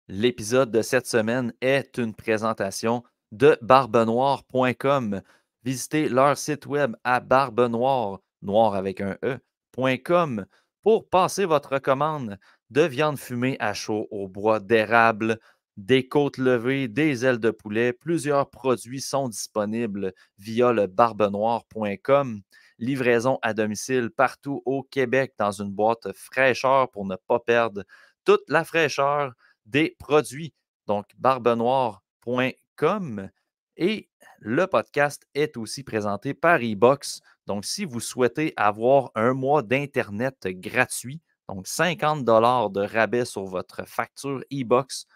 L'épisode de cette semaine est une présentation de barbenoire.com. Visitez leur site web à barbenoire, noir avec un E.com pour passer votre commande de viande fumée à chaud au bois d'érable, des côtes levées, des ailes de poulet. Plusieurs produits sont disponibles via le barbenoire.com. Livraison à domicile partout au Québec dans une boîte fraîcheur pour ne pas perdre toute la fraîcheur des produits. Donc, barbenoire.com. Et le podcast est aussi présenté par eBox. Donc, si vous souhaitez avoir un mois d'Internet gratuit, donc 50 de rabais sur votre facture eBox,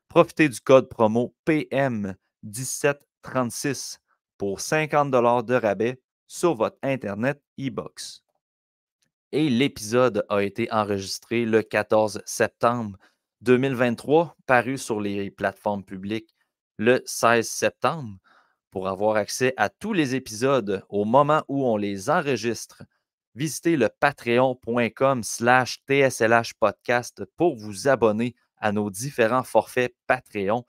profitez du code promo PM1736 pour 50 de rabais sur votre Internet eBox. Et l'épisode a été enregistré le 14 septembre 2023, paru sur les plateformes publiques le 16 septembre. Pour avoir accès à tous les épisodes au moment où on les enregistre, visitez le patreon.com/TSLH podcast pour vous abonner à nos différents forfaits Patreon.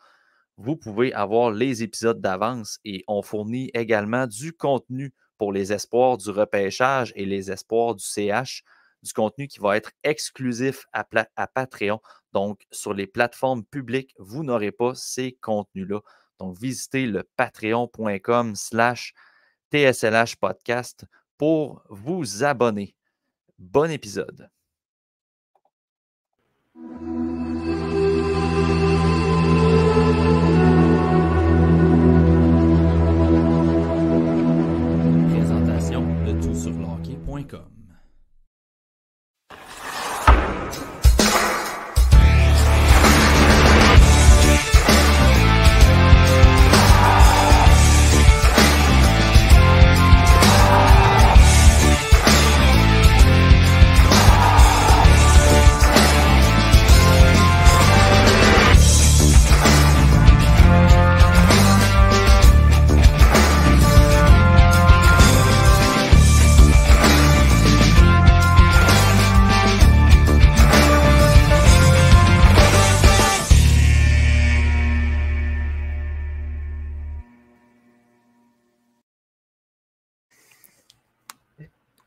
Vous pouvez avoir les épisodes d'avance et on fournit également du contenu pour les espoirs du repêchage et les espoirs du CH, du contenu qui va être exclusif à Patreon. Donc, sur les plateformes publiques, vous n'aurez pas ces contenus-là. Donc, visitez le patreon.com/TSLH podcast pour vous abonner. Bon épisode. Présentation de toutsurlehockey.com.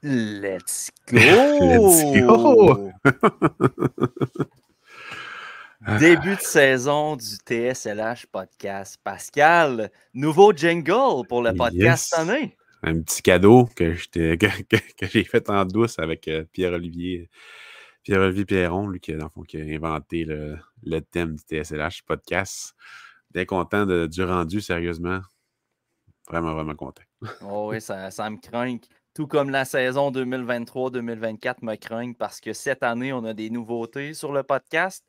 Let's go! Let's go! Début de saison du TSLH podcast. Pascal, nouveau jingle pour le podcast cette année. Un petit cadeau que j'ai fait en douce avec Pierre-Olivier Pierron, lui qui a inventé le thème du TSLH podcast. Bien content du rendu, sérieusement. Vraiment, vraiment content. Oh oui, ça me craint. Tout comme la saison 2023-2024 me craint parce que cette année, on a des nouveautés sur le podcast.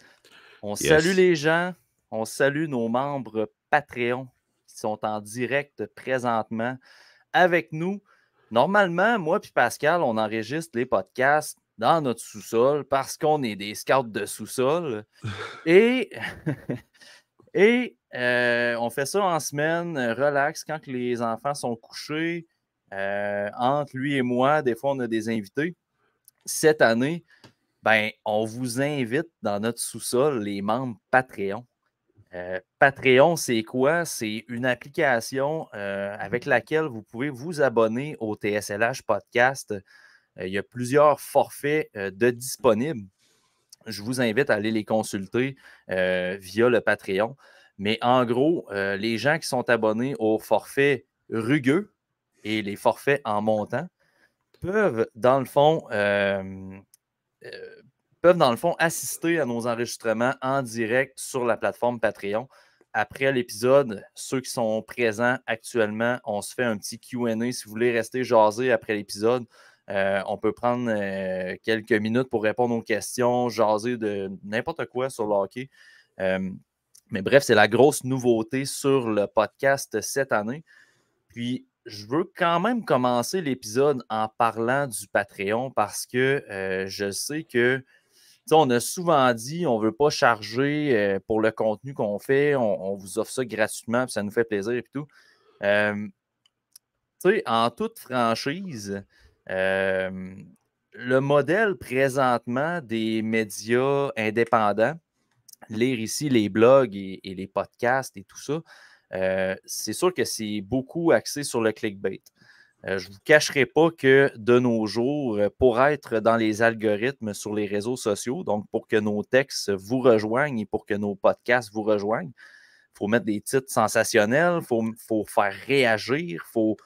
On salue les gens, on salue nos membres Patreon qui sont en direct présentement avec nous. Normalement, moi et Pascal, on enregistre les podcasts dans notre sous-sol parce qu'on est des scouts de sous-sol. Et on fait ça en semaine, relax, quand les enfants sont couchés. Entre lui et moi, des fois, on a des invités. Cette année, on vous invite dans notre sous-sol, les membres Patreon. Patreon, c'est quoi? C'est une application avec laquelle vous pouvez vous abonner au TSLH Podcast. Il y a plusieurs forfaits de disponibles. Je vous invite à aller les consulter via le Patreon. Mais en gros, les gens qui sont abonnés au forfait rugueux et les forfaits en montant peuvent, dans le fond, assister à nos enregistrements en direct sur la plateforme Patreon. Après l'épisode, ceux qui sont présents actuellement, on se fait un petit Q&A. Si vous voulez rester jasé après l'épisode, on peut prendre quelques minutes pour répondre aux questions, jaser de n'importe quoi sur le hockey. Mais bref, c'est la grosse nouveauté sur le podcast cette année. Puis, je veux quand même commencer l'épisode en parlant du Patreon parce que je sais que on a souvent dit on ne veut pas charger pour le contenu qu'on fait. On vous offre ça gratuitement, puis ça nous fait plaisir et tout. En toute franchise, le modèle présentement des médias indépendants, lire ici les blogs et les podcasts et tout ça, c'est sûr que c'est beaucoup axé sur le clickbait. Je ne vous cacherai pas que de nos jours, pour être dans les algorithmes sur les réseaux sociaux, donc pour que nos textes vous rejoignent et pour que nos podcasts vous rejoignent, il faut mettre des titres sensationnels, il faut faire réagir, il faut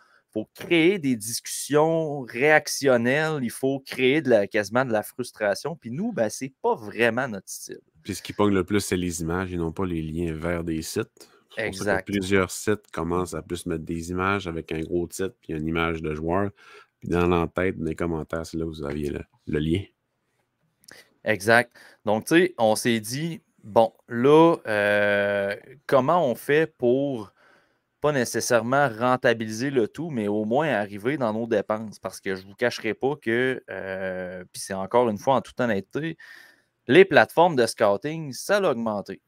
créer des discussions réactionnelles, il faut créer quasiment de la frustration. Puis nous, ben, ce n'est pas vraiment notre style. Puis ce qui pogne le plus, c'est les images et non pas les liens vers des sites. C'est pour ça que plusieurs sites commencent à plus mettre des images avec un gros titre puis une image de joueur. Puis dans l'entête, dans les commentaires, c'est là où vous aviez le lien. Exact. Donc, tu sais, on s'est dit, bon, là, comment on fait pour pas nécessairement rentabiliser le tout, mais au moins arriver dans nos dépenses? Parce que je ne vous cacherai pas que, puis c'est encore une fois en toute honnêteté, les plateformes de scouting, ça a augmenté.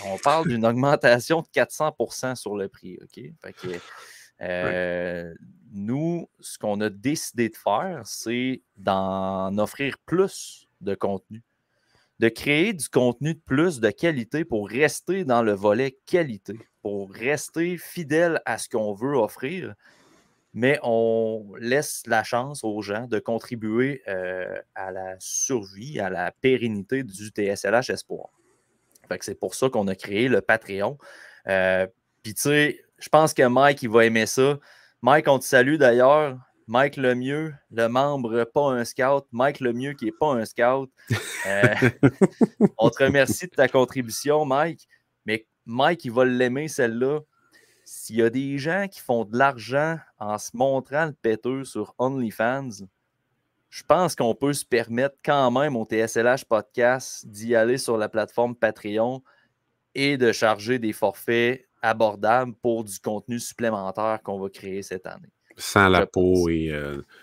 On parle d'une augmentation de 400% sur le prix. OK? Fait que, nous, ce qu'on a décidé de faire, c'est d'en offrir plus de contenu, de créer du contenu de plus de qualité pour rester dans le volet qualité, pour rester fidèle à ce qu'on veut offrir, mais on laisse la chance aux gens de contribuer à la survie, à la pérennité du TSLH Espoir. Fait que c'est pour ça qu'on a créé le Patreon. Puis tu sais, je pense que Mike, il va aimer ça. Mike, on te salue d'ailleurs. Mike Lemieux, le membre pas un scout. Mike Lemieux qui n'est pas un scout. On te remercie de ta contribution, Mike. Mais Mike, il va l'aimer, celle-là. S'il y a des gens qui font de l'argent en se montrant le péteux sur OnlyFans, je pense qu'on peut se permettre quand même au TSLH Podcast d'y aller sur la plateforme Patreon et de charger des forfaits abordables pour du contenu supplémentaire qu'on va créer cette année. Sans la peau et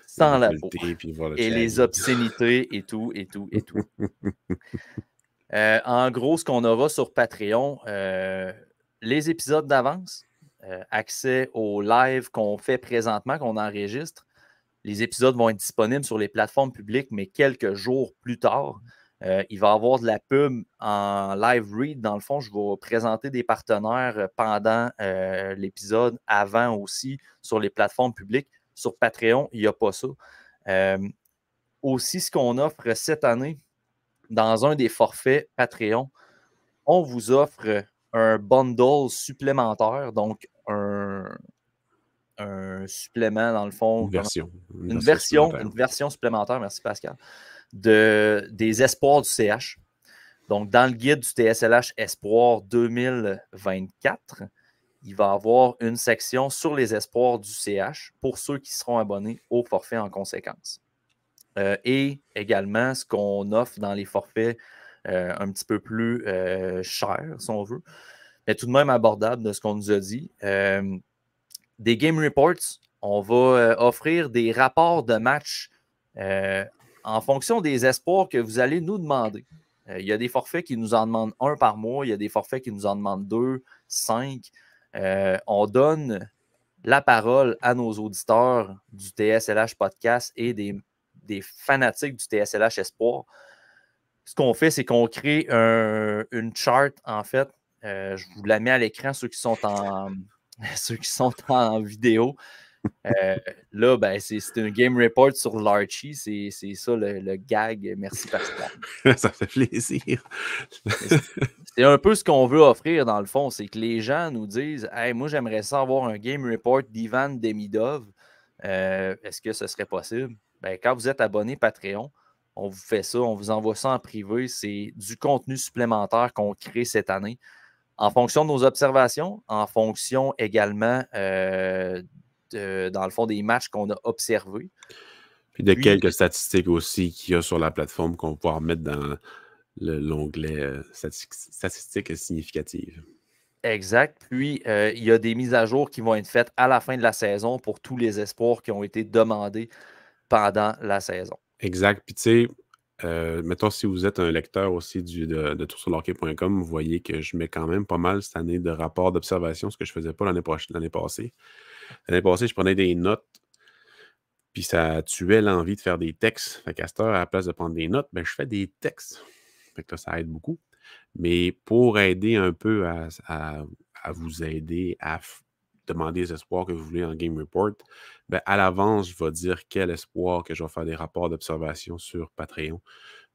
sans la peau. Puis voilà, et les obscénités et tout, et tout, et tout. En gros, ce qu'on aura sur Patreon, les épisodes d'avance, accès aux lives qu'on fait présentement, qu'on enregistre. Les épisodes vont être disponibles sur les plateformes publiques, mais quelques jours plus tard. Il va y avoir de la pub en live read. Dans le fond, je vais présenter des partenaires pendant l'épisode, avant aussi, sur les plateformes publiques. Sur Patreon, il n'y a pas ça. Aussi, ce qu'on offre cette année, dans un des forfaits Patreon, on vous offre un bundle supplémentaire, donc un supplément, dans le fond. Une version supplémentaire, merci Pascal, des espoirs du CH. Donc, dans le guide du TSLH Espoir 2024, il va y avoir une section sur les espoirs du CH pour ceux qui seront abonnés au forfait en conséquence. Et également, ce qu'on offre dans les forfaits un petit peu plus chers, si on veut, mais tout de même abordable de ce qu'on nous a dit. Des Game Reports, on va offrir des rapports de match en fonction des espoirs que vous allez nous demander. Il y a des forfaits qui nous en demandent un par mois, il y a des forfaits qui nous en demandent 2, 5. On donne la parole à nos auditeurs du TSLH Podcast et des fanatiques du TSLH Espoir. Ce qu'on fait, c'est qu'on crée une chart, en fait. Je vous la mets à l'écran, ceux qui sont en vidéo. Là, ben, c'est un game report sur l'Archie. C'est ça le gag. Merci, Pascal. Ça fait plaisir. C'est un peu ce qu'on veut offrir, dans le fond. C'est que les gens nous disent hey, moi, j'aimerais ça avoir un game report d'Ivan Demidov. Est-ce que ce serait possible? Ben, quand vous êtes abonné Patreon, on vous fait ça, on vous envoie ça en privé. C'est du contenu supplémentaire qu'on crée cette année en fonction de nos observations, en fonction également dans le fond des matchs qu'on a observés. Puis de quelques statistiques aussi qu'il y a sur la plateforme qu'on va pouvoir mettre dans l'onglet statistiques significatives. Exact. Puis, il y a des mises à jour qui vont être faites à la fin de la saison pour tous les espoirs qui ont été demandés pendant la saison. Exact. Puis, tu sais, mettons, si vous êtes un lecteur aussi de toursurlhockey.com, vous voyez que je mets quand même pas mal cette année de rapports d'observation, ce que je ne faisais pas l'année passée. L'année passée, je prenais des notes, puis ça tuait l'envie de faire des textes. Fait qu'à cette heure, à la place de prendre des notes, ben, je fais des textes. Fait que là, ça aide beaucoup. Mais pour aider un peu à vous aider à demander les espoirs que vous voulez en Game Report, ben à l'avance, je vais dire quel espoir que je vais faire des rapports d'observation sur Patreon.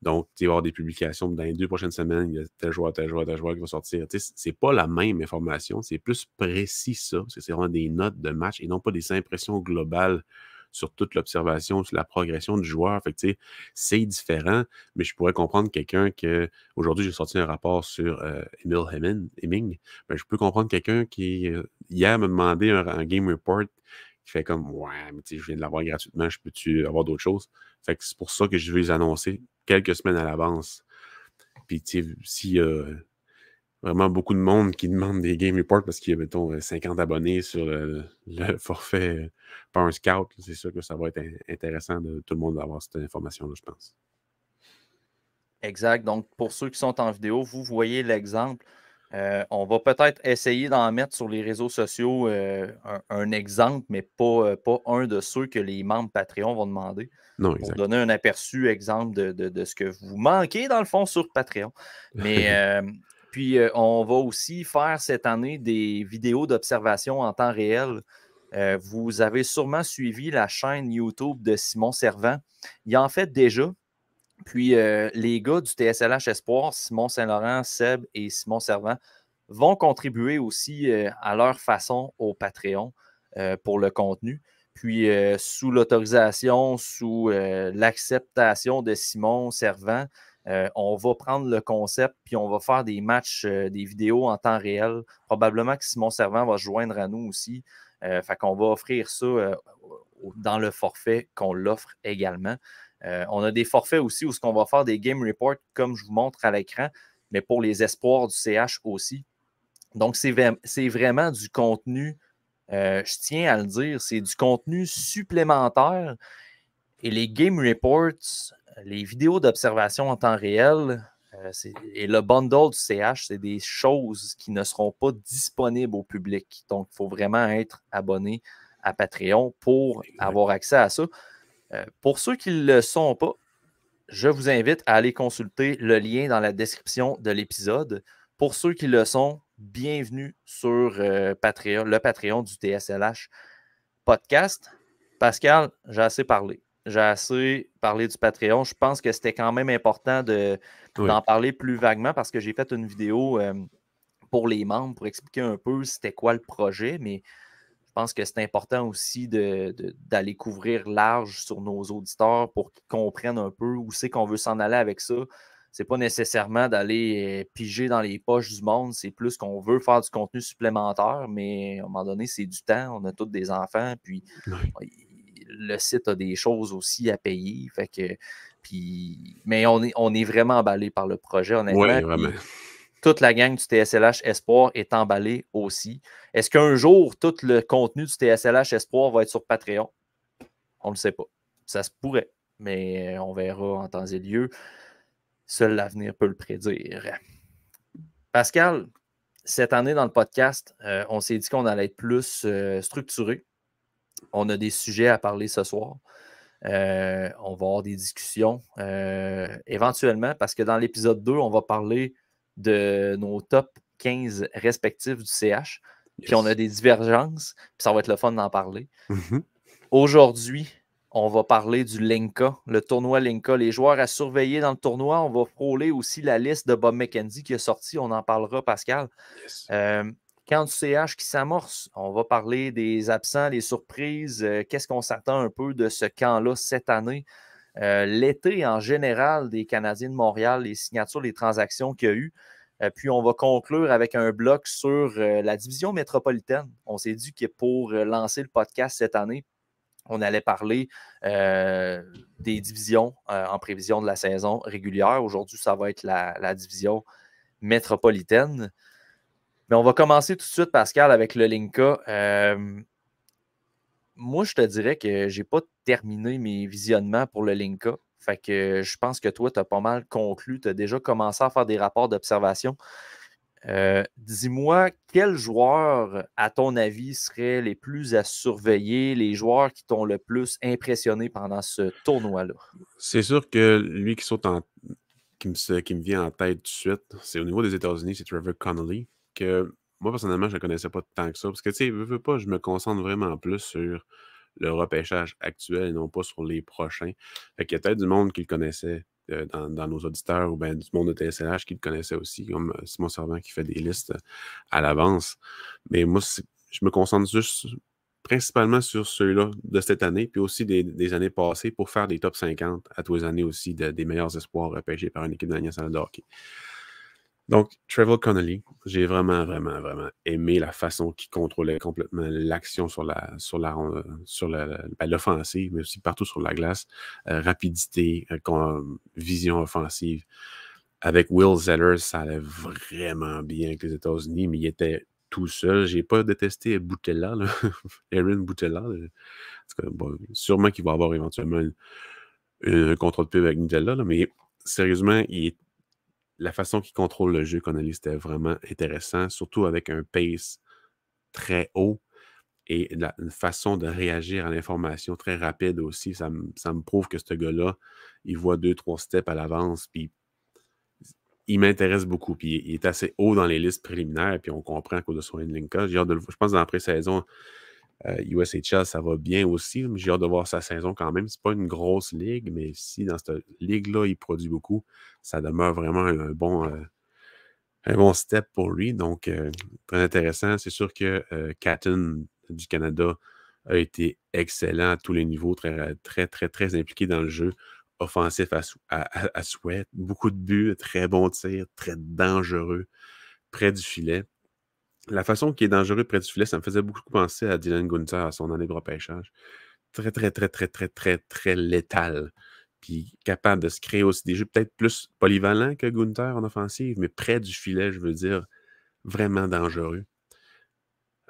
Donc, il va y avoir des publications dans les 2 prochaines semaines, il y a tel joueur, tel joueur, tel joueur qui va sortir. C'est pas la même information, c'est plus précis ça, parce que c'est vraiment des notes de match et non pas des impressions globales sur toute l'observation, sur la progression du joueur. Fait que, c'est différent, mais je pourrais comprendre quelqu'un que, aujourd'hui, j'ai sorti un rapport sur Emil Hemming. Ben, je peux comprendre quelqu'un qui, hier, me demandait un Game Report qui fait comme, ouais, mais je viens de l'avoir gratuitement, je peux-tu avoir d'autres choses? Fait que c'est pour ça que je veux les annoncer quelques semaines à l'avance. Puis, s'il y a vraiment beaucoup de monde qui demande des Game Reports parce qu'il y a, mettons, 50 abonnés sur le forfait par un scout, c'est sûr que ça va être intéressant de tout le monde d'avoir cette information-là, je pense. Exact. Donc, pour ceux qui sont en vidéo, vous voyez l'exemple. On va peut-être essayer d'en mettre sur les réseaux sociaux un exemple, mais pas un de ceux que les membres Patreon vont demander. Non, Pour exact. donner un aperçu, exemple de ce que vous manquez dans le fond sur Patreon. Mais puis, on va aussi faire cette année des vidéos d'observation en temps réel. Vous avez sûrement suivi la chaîne YouTube de Simon Servant. Il en fait déjà. Puis, les gars du TSLH Espoir, Simon Saint-Laurent, Seb et Simon Servant, vont contribuer aussi à leur façon au Patreon pour le contenu. Puis, sous l'autorisation, sous l'acceptation de Simon Servant, on va prendre le concept puis on va faire des matchs, des vidéos en temps réel. Probablement que Simon Servant va se joindre à nous aussi. Fait qu'on va offrir ça dans le forfait qu'on l'offre également. On a des forfaits aussi où on va faire des game reports comme je vous montre à l'écran, mais pour les espoirs du CH aussi. Donc, c'est vraiment du contenu, je tiens à le dire, c'est du contenu supplémentaire. Et les game reports, les vidéos d'observation en temps réel et le bundle du CH, c'est des choses qui ne seront pas disponibles au public. Donc, il faut vraiment être abonné à Patreon pour avoir accès à ça. Pour ceux qui ne le sont pas, je vous invite à aller consulter le lien dans la description de l'épisode. Pour ceux qui le sont, bienvenue sur Patreon, le Patreon du TSLH Podcast. Pascal, j'ai assez parlé. J'ai assez parlé du Patreon. Je pense que c'était quand même important d'en parler plus vaguement parce que j'ai fait une vidéo pour les membres pour expliquer un peu c'était quoi le projet, mais je pense que c'est important aussi d'aller couvrir large sur nos auditeurs pour qu'ils comprennent un peu où c'est qu'on veut s'en aller avec ça. C'est pas nécessairement d'aller piger dans les poches du monde, c'est plus qu'on veut faire du contenu supplémentaire, mais à un moment donné, c'est du temps. On a tous des enfants, puis le site a des choses aussi à payer. Fait que, mais on est vraiment emballé par le projet, honnêtement. Oui, vraiment. Toute la gang du TSLH Espoir est emballée aussi. Est-ce qu'un jour, tout le contenu du TSLH Espoir va être sur Patreon? On ne le sait pas. Ça se pourrait, mais on verra en temps et lieu. Seul l'avenir peut le prédire. Pascal, cette année dans le podcast, on s'est dit qu'on allait être plus structuré. On a des sujets à parler ce soir. On va avoir des discussions éventuellement, parce que dans l'épisode 2, on va parler de nos top 15 respectifs du CH. Puis on a des divergences, puis ça va être le fun d'en parler. Aujourd'hui, on va parler du Linka, le tournoi Linka. Les joueurs à surveiller dans le tournoi. On va frôler aussi la liste de Bob McKenzie qui est sortie. On en parlera, Pascal. Camp du CH qui s'amorce. On va parler des absents, les surprises. Qu'est-ce qu'on s'attend un peu de ce camp-là cette année? L'été en général des Canadiens de Montréal, les signatures, les transactions qu'il y a eu. Puis on va conclure avec un bloc sur la division métropolitaine. On s'est dit que pour lancer le podcast cette année, on allait parler des divisions en prévision de la saison régulière. Aujourd'hui, ça va être la division métropolitaine. Mais on va commencer tout de suite, Pascal, avec le Linka. Moi, je te dirais que je n'ai pas terminé mes visionnements pour le Linka. Fait que je pense que toi, tu as pas mal conclu. Tu as déjà commencé à faire des rapports d'observation. Dis-moi, quels joueurs, à ton avis, seraient les plus à surveiller, les joueurs qui t'ont le plus impressionné pendant ce tournoi-là? C'est sûr que lui qui saute en qui me vient en tête tout de suite, c'est au niveau des États-Unis, c'est Trevor Connolly, que moi, personnellement, je ne connaissais pas tant que ça. Parce que, tu sais, veux pas, je me concentre vraiment plus sur le repêchage actuel et non pas sur les prochains. Fait qu'il y a peut-être du monde qui le connaissait dans nos auditeurs ou bien du monde de TSLH qui le connaissait aussi, comme Simon Servant qui fait des listes à l'avance. Mais moi, je me concentre juste principalement sur ceux-là de cette année, puis aussi des années passées pour faire des top 50 à tous les années aussi des meilleurs espoirs repêchés par une équipe de la nationale de hockey. Donc, Trevor Connolly, j'ai vraiment, vraiment, vraiment aimé la façon qu'il contrôlait complètement l'action sur l'offensive, mais aussi partout sur la glace. Rapidité, vision offensive. Avec Will Zeller, ça allait vraiment bien avec les États-Unis, mais il était tout seul. J'ai pas détesté Boutella, là. Aaron Boutella. Là. Bon, sûrement qu'il va avoir éventuellement un contrat de pub avec Nutella, là, mais sérieusement, la façon qu'il contrôle le jeu, Connolly, c'était vraiment intéressant, surtout avec un pace très haut et une façon de réagir à l'information très rapide aussi. Ça me prouve que ce gars-là, il voit 2-3 steps à l'avance, puis il m'intéresse beaucoup. Puis il est assez haut dans les listes préliminaires, puis on comprend à cause de son Linka. J'ai hâte de le voir. Je pense que dans la pré-saison, USHL, ça va bien aussi, mais j'ai hâte de voir sa saison quand même. C'est pas une grosse ligue, mais si dans cette ligue-là, il produit beaucoup, ça demeure vraiment un bon step pour lui. Donc, très intéressant. C'est sûr que Catton du Canada a été excellent à tous les niveaux, très, très, très, très impliqué dans le jeu, offensif à souhait. Beaucoup de buts, très bon tir, très dangereux, près du filet. La façon qu'il est dangereux près du filet, ça me faisait beaucoup penser à Dylan Gunther à son année de repêchage. Très, très, très, très, très, très, très létal. Puis capable de se créer aussi des jeux peut-être plus polyvalents que Gunther en offensive, mais près du filet, je veux dire, vraiment dangereux.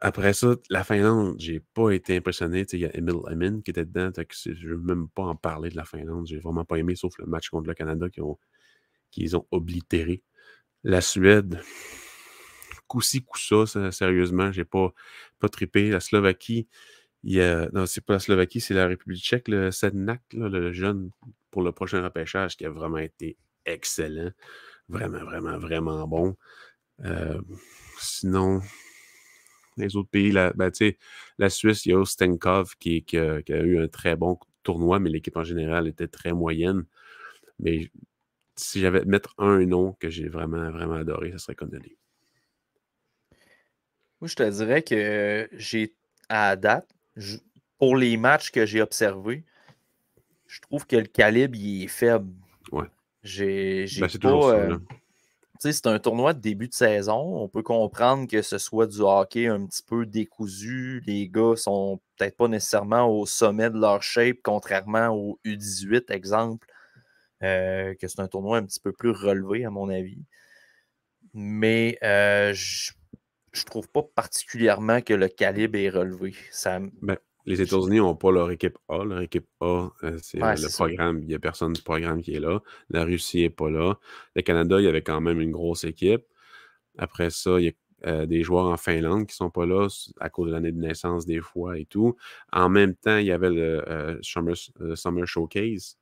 Après ça, la Finlande, j'ai pas été impressionné. Il y a Emil Emin qui était dedans. Je ne veux même pas en parler de la Finlande. J'ai vraiment pas aimé, sauf le match contre le Canada qu'ils ont oblitéré. La Suède, coup-ci, coup-ça, sérieusement, j'ai pas trippé. La Slovaquie, non, c'est pas la Slovaquie, c'est la République tchèque, le Sednak, là, le jeune pour le prochain repêchage, qui a vraiment été excellent. Vraiment, vraiment, vraiment bon. Sinon, les autres pays, la Suisse, il y a Stenkov qui a eu un très bon tournoi, mais l'équipe en général était très moyenne. Mais si j'avais à mettre un nom que j'ai vraiment, vraiment adoré, ce serait Connolly. Moi, je te dirais que à date, pour les matchs que j'ai observés, je trouve que le calibre, il est faible. Ouais. J'ai c'est toujours ça, là. C'est un tournoi de début de saison. On peut comprendre que ce soit du hockey un petit peu décousu. Les gars sont peut-être pas nécessairement au sommet de leur shape, contrairement au U18, exemple, que c'est un tournoi un petit peu plus relevé, à mon avis. Mais je trouve pas particulièrement que le calibre est relevé. Les États-Unis n'ont pas leur équipe A. Leur équipe A, c'est le programme. Il n'y a personne du programme qui est là. La Russie n'est pas là. Le Canada, il y avait quand même une grosse équipe. Après ça, il y a des joueurs en Finlande qui ne sont pas là à cause de l'année de naissance des fois et tout. En même temps, il y avait le Summer Showcase.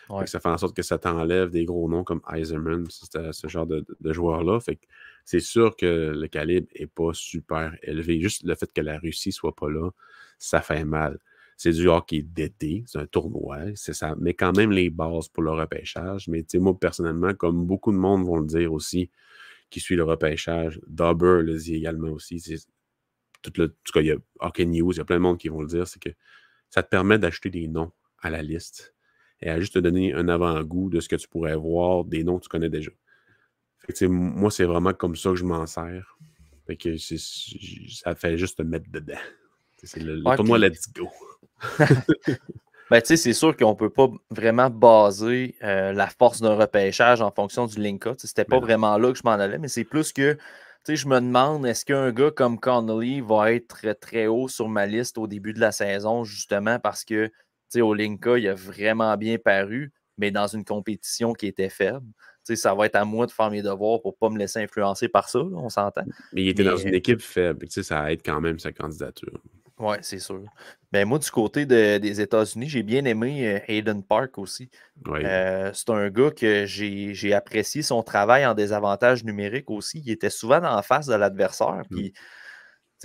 Ouais. Ça fait en sorte que ça t'enlève des gros noms comme Eiserman, ce genre de joueurs-là. Fait que c'est sûr que le calibre n'est pas super élevé. Juste le fait que la Russie ne soit pas là, ça fait mal. C'est du hockey d'été, c'est un tournoi, ça met quand même les bases pour le repêchage. Mais moi, personnellement, comme beaucoup de monde vont le dire aussi, qui suit le repêchage, Dauber le dit également aussi. En tout cas, il y a Hockey News, il y a plein de monde qui vont le dire, c'est que ça te permet d'ajouter des noms à la liste et à juste te donner un avant-goût de ce que tu pourrais voir, des noms que tu connais déjà. Fait que, moi, c'est vraiment comme ça que je m'en sers. Fait que ça fait juste te mettre dedans. C'est le tournoi Let's Go. C'est sûr qu'on ne peut pas vraiment baser la force d'un repêchage en fonction du link-up. C'était pas vraiment là que je m'en allais, mais c'est plus que je me demande, est-ce qu'un gars comme Connolly va être très, très haut sur ma liste au début de la saison, justement parce que au Linka, il a vraiment bien paru, mais dans une compétition qui était faible. Ça va être à moi de faire mes devoirs pour ne pas me laisser influencer par ça, là, on s'entend. Mais il était dans une équipe faible, ça aide quand même sa candidature. Oui, c'est sûr. Ben, moi, du côté des États-Unis, j'ai bien aimé Hayden Park aussi. Oui. C'est un gars que j'ai apprécié son travail en désavantage numérique aussi. Il était souvent en face de l'adversaire. Puis,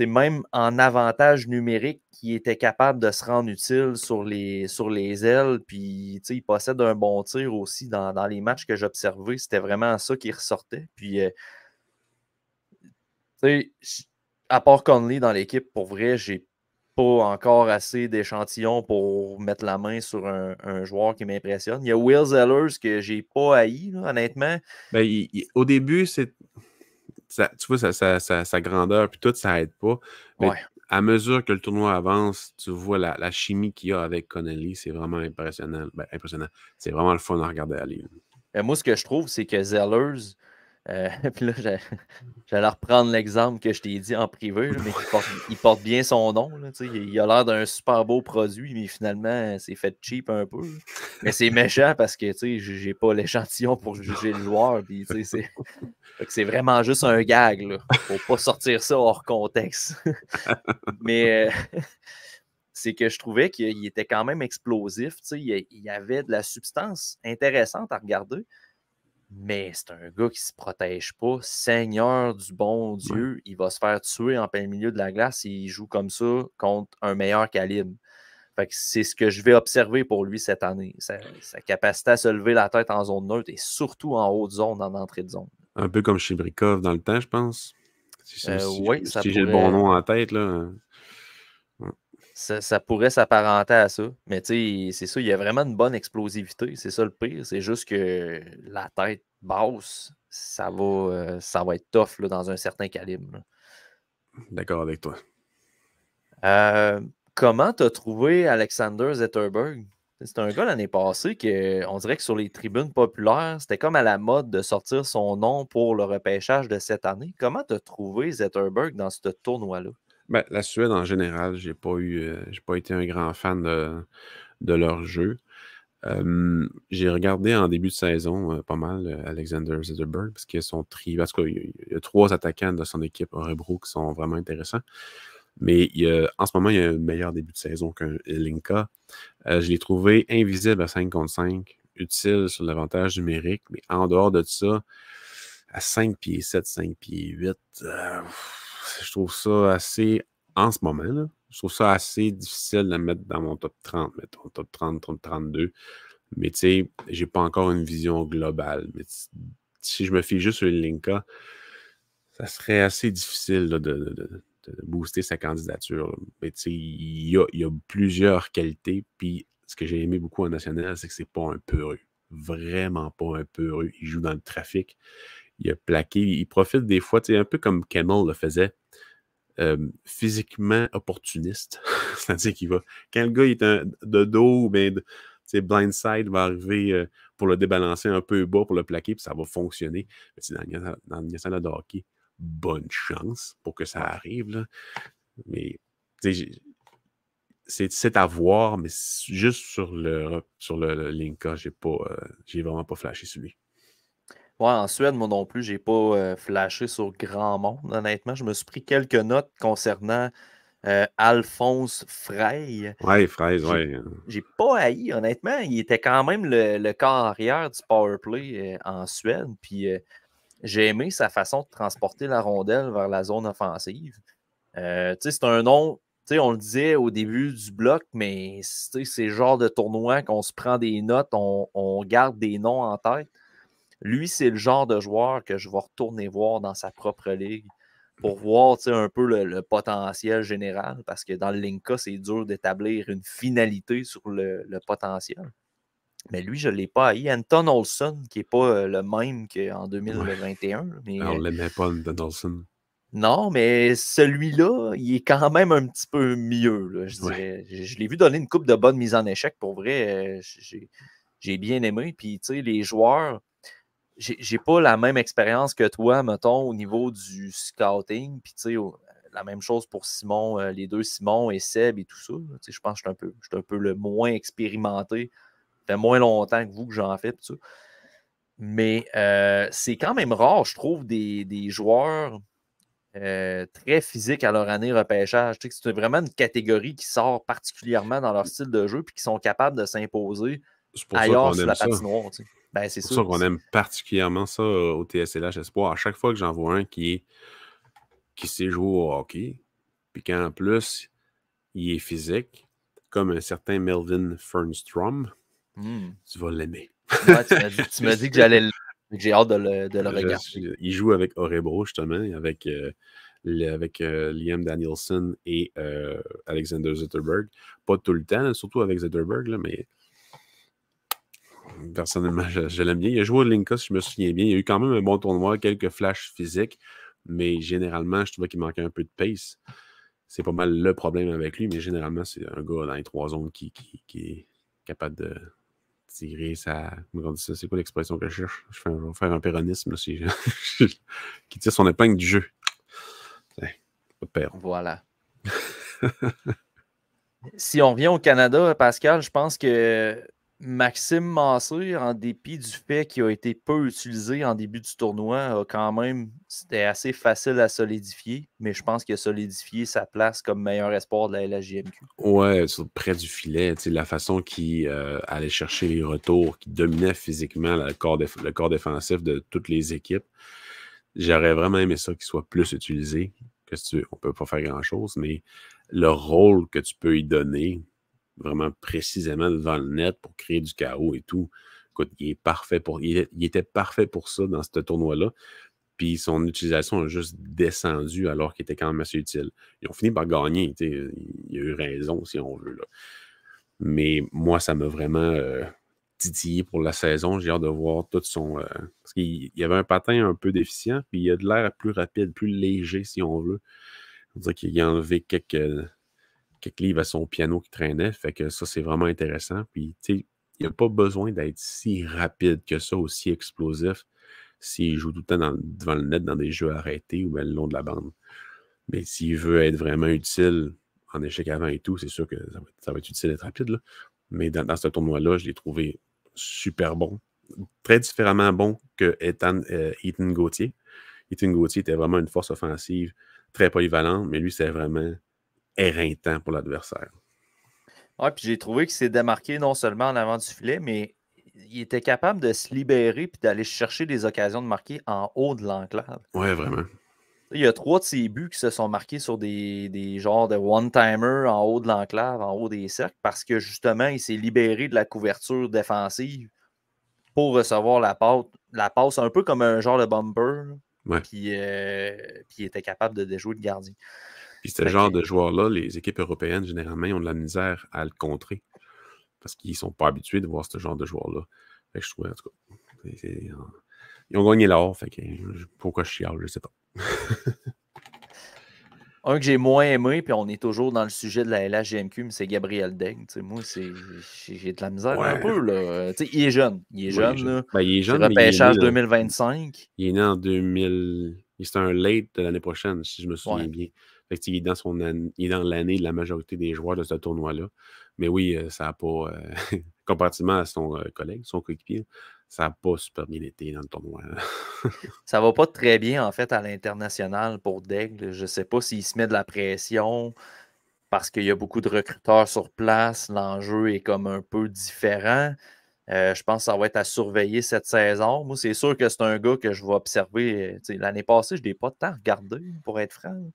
même en avantage numérique, il était capable de se rendre utile sur les ailes. Puis, il possède un bon tir aussi dans les matchs que j'observais. C'était vraiment ça qui ressortait. Puis, à part Conley dans l'équipe, pour vrai, j'ai pas encore assez d'échantillons pour mettre la main sur un joueur qui m'impressionne. Il y a Will Zellers que j'ai pas haï, là, honnêtement. Ben, au début, tu vois, sa grandeur, puis tout, ça aide pas. Mais Ouais. à mesure que le tournoi avance, tu vois la chimie qu'il y a avec Connelly, c'est vraiment impressionnant. Ben, impressionnant. C'est vraiment le fun à regarder aller. Moi, ce que je trouve, c'est que Zellers, puis là, j'allais reprendre l'exemple que je t'ai dit en privé, là, mais il porte bien son nom. Là, il a l'air d'un super beau produit, mais finalement, c'est fait cheap un peu. Là. Mais c'est méchant parce que j'ai pas l'échantillon pour juger le joueur. Puis, c'est vraiment juste un gag. Là. Faut pas sortir ça hors contexte. Mais c'est que je trouvais qu'il était quand même explosif. Il y avait de la substance intéressante à regarder. Mais c'est un gars qui se protège pas. Seigneur du bon Ouais. Dieu, il va se faire tuer en plein milieu de la glace s'il joue comme ça contre un meilleur calibre. Fait que c'est ce que je vais observer pour lui cette année. Sa capacité à se lever la tête en zone neutre et surtout en haute zone, en entrée de zone. Un peu comme chez Brikov dans le temps, je pense. Oui, ça Si j'ai le bon pourrait. nom en tête, là. Ça pourrait s'apparenter à ça. Mais tu sais, c'est ça, il y a vraiment une bonne explosivité. C'est ça le pire. C'est juste que la tête basse, ça va être tough là, dans un certain calibre. Là. D'accord avec toi. Comment tu as trouvé Alexander Zetterberg? C'est un gars l'année passée on dirait que sur les tribunes populaires, c'était comme à la mode de sortir son nom pour le repêchage de cette année. Comment tu as trouvé Zetterberg dans ce tournoi-là? Ben, la Suède, en général, j'ai pas été un grand fan de leur jeu. J'ai regardé en début de saison pas mal Alexander Zetterberg parce qu'ils sont tri. Parce qu'il y a 3 attaquants de son équipe Örebro qui sont vraiment intéressants. Mais en ce moment, il y a un meilleur début de saison qu'un Linka. Je l'ai trouvé invisible à 5 contre 5, utile sur l'avantage numérique, mais en dehors de ça, à 5 pieds 7, 5 pieds 8, je trouve ça assez, en ce moment, là, je trouve ça assez difficile de mettre dans mon top 30, mettons, top 30, top 32. Mais tu sais, j'ai pas encore une vision globale. Mais si je me fie juste sur le Linka, ça serait assez difficile là, de booster sa candidature. Là. Mais tu sais, il y a plusieurs qualités. Puis ce que j'ai aimé beaucoup en national, c'est que c'est pas un peureux. Vraiment pas un peureux. Il joue dans le trafic. Il a plaqué. Il profite des fois, tu sais, un peu comme Kemmel le faisait. Physiquement opportuniste. C'est-à-dire qu'il va. Quand le gars est de dos, ben, blindside va arriver pour le débalancer un peu bas pour le plaquer, puis ça va fonctionner. Mais dans le national de hockey, bonne chance pour que ça arrive. Là. Mais c'est à voir, mais juste sur le Linka, j'ai vraiment pas flashé sur lui. Ouais, en Suède, moi non plus, j'ai pas flashé sur grand monde, honnêtement. Je me suis pris quelques notes concernant Alphonse Frey. Ouais, fraise, J'ai ouais. j'ai pas haï, honnêtement. Il était quand même le corps arrière du powerplay en Suède. Puis j'ai aimé sa façon de transporter la rondelle vers la zone offensive. C'est un nom, on le disait au début du bloc, mais c'est le genre de tournoi qu'on se prend des notes, on garde des noms en tête. Lui, c'est le genre de joueur que je vais retourner voir dans sa propre ligue pour voir un peu le potentiel général, parce que dans le Linka, c'est dur d'établir une finalité sur le potentiel. Mais lui, je ne l'ai pas haï. Anton Olson, qui n'est pas le même qu'en 2021. Mais, On l'aimait pas, Donaldson. non, mais celui-là, il est quand même un petit peu mieux, là, je Ouais. dirais. Je l'ai vu donner une coupe de bonne mise en échec. Pour vrai, j'ai bien aimé. Puis, les joueurs, j'ai pas la même expérience que toi, mettons, au niveau du scouting. Puis, la même chose pour Simon, les deux Simon et Seb et tout ça. Je pense que je suis un peu le moins expérimenté. Ça fait moins longtemps que vous que j'en fais. Tout ça. Mais c'est quand même rare, je trouve, des joueurs très physiques à leur année repêchage. Tu sais, c'est vraiment une catégorie qui sort particulièrement dans leur style de jeu puis qui sont capables de s'imposer C'est pour ça ailleurs qu'on sur aime la ça. patinoire. Tu sais. Ben, c'est C'est pour ça. ça qu'on aime particulièrement ça au TSLH Espoir. À chaque fois que j'en vois un qui sait jouer au hockey, puis qu'en plus, il est physique, comme un certain Melvin Fernstrom, tu vas l'aimer. Ouais, tu m'as dit que j'allais le. J'ai hâte de le regarder. Il joue avec Orebro, justement, avec, Liam Danielson et Alexander Zetterberg. Pas tout le temps, surtout avec Zetterberg, là, mais personnellement, je l'aime bien. Il a joué au Linka, si je me souviens bien. Il y a eu quand même un bon tournoi, quelques flashs physiques, mais généralement, je trouvais qu'il manquait un peu de pace. C'est pas mal le problème avec lui, mais généralement, c'est un gars dans les 3 zones qui est capable de tirer sa. Comment on dit ça? C'est quoi l'expression que je cherche? Je vais faire un péronisme. Là, qui tire son épingle du jeu. Pas de père. Voilà. Si on revient au Canada, Pascal, je pense que Maxime Massé, en dépit du fait qu'il a été peu utilisé en début du tournoi, c'était assez facile à solidifier, mais je pense qu'il a solidifié sa place comme meilleur espoir de la LHJMQ. Ouais, près du filet, la façon qu'il allait chercher les retours, qu'il dominait physiquement le corps défensif de toutes les équipes. J'aurais vraiment aimé ça qu'il soit plus utilisé. On peut pas faire grand-chose, mais le rôle que tu peux y donner, vraiment précisément devant le net pour créer du chaos et tout, écoute, il était parfait pour ça dans ce tournoi-là. Puis son utilisation a juste descendu alors qu'il était quand même assez utile. Ils ont fini par gagner. Il y a eu raison, si on veut. Là. Mais moi, ça m'a vraiment titillé pour la saison. J'ai hâte de voir tout son... parce qu'il y avait un patin un peu déficient, puis il a de l'air plus rapide, plus léger, si on veut. On dirait qu'il a enlevé quelques livres à son piano qui traînait. Fait que ça, c'est vraiment intéressant. Puis, tu sais, il n'a pas besoin d'être si rapide que ça, aussi explosif, s'il joue tout le temps devant le net dans des jeux arrêtés ou bien le long de la bande. Mais s'il veut être vraiment utile en échec avant et tout, c'est sûr que ça va être utile d'être rapide. Là. Mais dans ce tournoi-là, je l'ai trouvé super bon. Très différemment bon que Ethan Gauthier. Ethan Gauthier était vraiment une force offensive très polyvalente, mais lui, c'est vraiment éreintant pour l'adversaire. Ouais, puis j'ai trouvé qu'il s'est démarqué non seulement en avant du filet, mais il était capable de se libérer et d'aller chercher des occasions de marquer en haut de l'enclave. Ouais, vraiment. Il y a 3 de ses buts qui se sont marqués sur des genres de one-timer en haut de l'enclave, en haut des cercles, parce que justement, il s'est libéré de la couverture défensive pour recevoir la passe un peu comme un genre de bumper. Ouais. Puis il était capable de déjouer le gardien. Puis ce genre de joueurs-là, les équipes européennes, généralement, ils ont de la misère à le contrer parce qu'ils ne sont pas habitués de voir ce genre de joueurs-là. Fait que je trouvais, en tout cas, ils ont gagné l'or. Fait que pourquoi je chiale, je ne sais pas. Un que j'ai moins aimé, puis on est toujours dans le sujet de la LHJMQ, mais c'est Gabriel Daigle. Moi, j'ai de la misère un peu. Là. Il est jeune. Il est jeune. Là. Ben, il est jeune, c'est mais il est repêchage né 2025. Il est né en 2000. C'est un late de l'année prochaine, si je me souviens bien. Fait que, il est dans l'année de la majorité des joueurs de ce tournoi-là. Mais oui, ça n'a pas... comparativement à son collègue, son coéquipier, ça n'a pas super bien été dans le tournoi. Ça va pas très bien, en fait, à l'international pour Daigle. Je ne sais pas s'il se met de la pression parce qu'il y a beaucoup de recruteurs sur place. L'enjeu est comme un peu différent. Je pense que ça va être à surveiller cette saison. Moi, c'est sûr que c'est un gars que je vais observer. L'année passée, je ne l'ai pas tant regardé, pour être franc.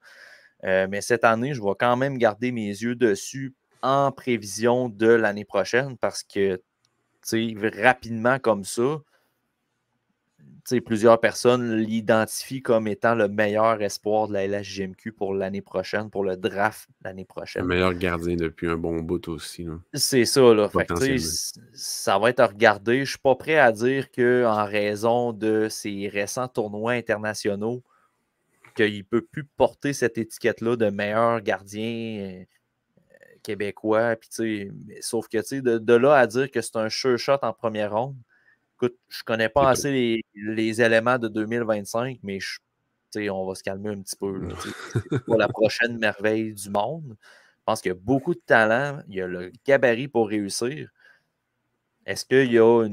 Mais cette année, je vais quand même garder mes yeux dessus en prévision de l'année prochaine parce que rapidement comme ça, plusieurs personnes l'identifient comme étant le meilleur espoir de la LHJMQ pour l'année prochaine, pour le draft l'année prochaine. Le meilleur gardien depuis un bon bout aussi. Là. C'est ça, là. Fait que, ça va être à regarder. Je ne suis pas prêt à dire qu'en raison de ces récents tournois internationaux, qu'il ne peut plus porter cette étiquette-là de meilleur gardien québécois. Puis, sauf que de là à dire que c'est un sure shot en première ronde, écoute, je ne connais pas assez les éléments de 2025, mais on va se calmer un petit peu. C'est pas la prochaine merveille du monde. Je pense qu'il y a beaucoup de talent. Il y a le gabarit pour réussir. Est-ce qu'il y a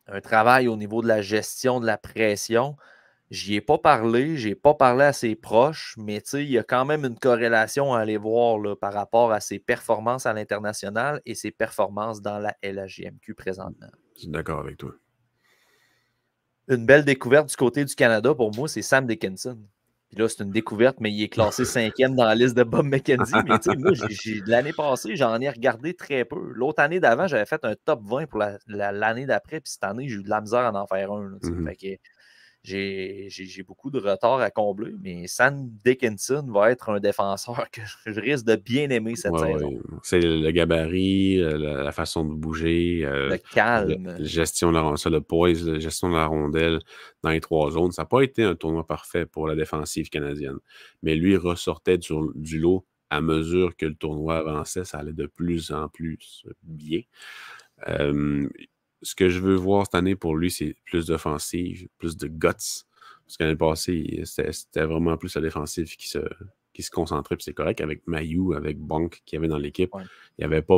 un travail au niveau de la gestion de la pression? J'y ai pas parlé, j'ai pas parlé à ses proches, mais il y a quand même une corrélation à aller voir là, par rapport à ses performances à l'international et ses performances dans la LHJMQ présentement. Je suis d'accord avec toi. Une belle découverte du côté du Canada, pour moi, c'est Sam Dickinson. Puis là, c'est une découverte, mais il est classé 5e dans la liste de Bob McKenzie. Mais moi, l'année passée, j'en ai regardé très peu. L'autre année d'avant, j'avais fait un top 20 pour l'année d'après. Puis cette année, j'ai eu de la misère à en faire un. Là, fait que j'ai beaucoup de retard à combler. Mais Sam Dickinson va être un défenseur que je risque de bien aimer cette saison. Ouais. C'est le gabarit, la façon de bouger, Le calme. gestion de le poise, la gestion de la rondelle dans les 3 zones. Ça n'a pas été un tournoi parfait pour la défensive canadienne. Mais lui ressortait du lot à mesure que le tournoi avançait. Ça allait de plus en plus bien. Ce que je veux voir cette année pour lui, c'est plus d'offensive, plus de guts. Parce qu'année passée, c'était vraiment plus la défensive qui se concentrait, puis c'est correct avec Mailloux, avec Bonk qui avait dans l'équipe. Ouais. Il n'y avait pas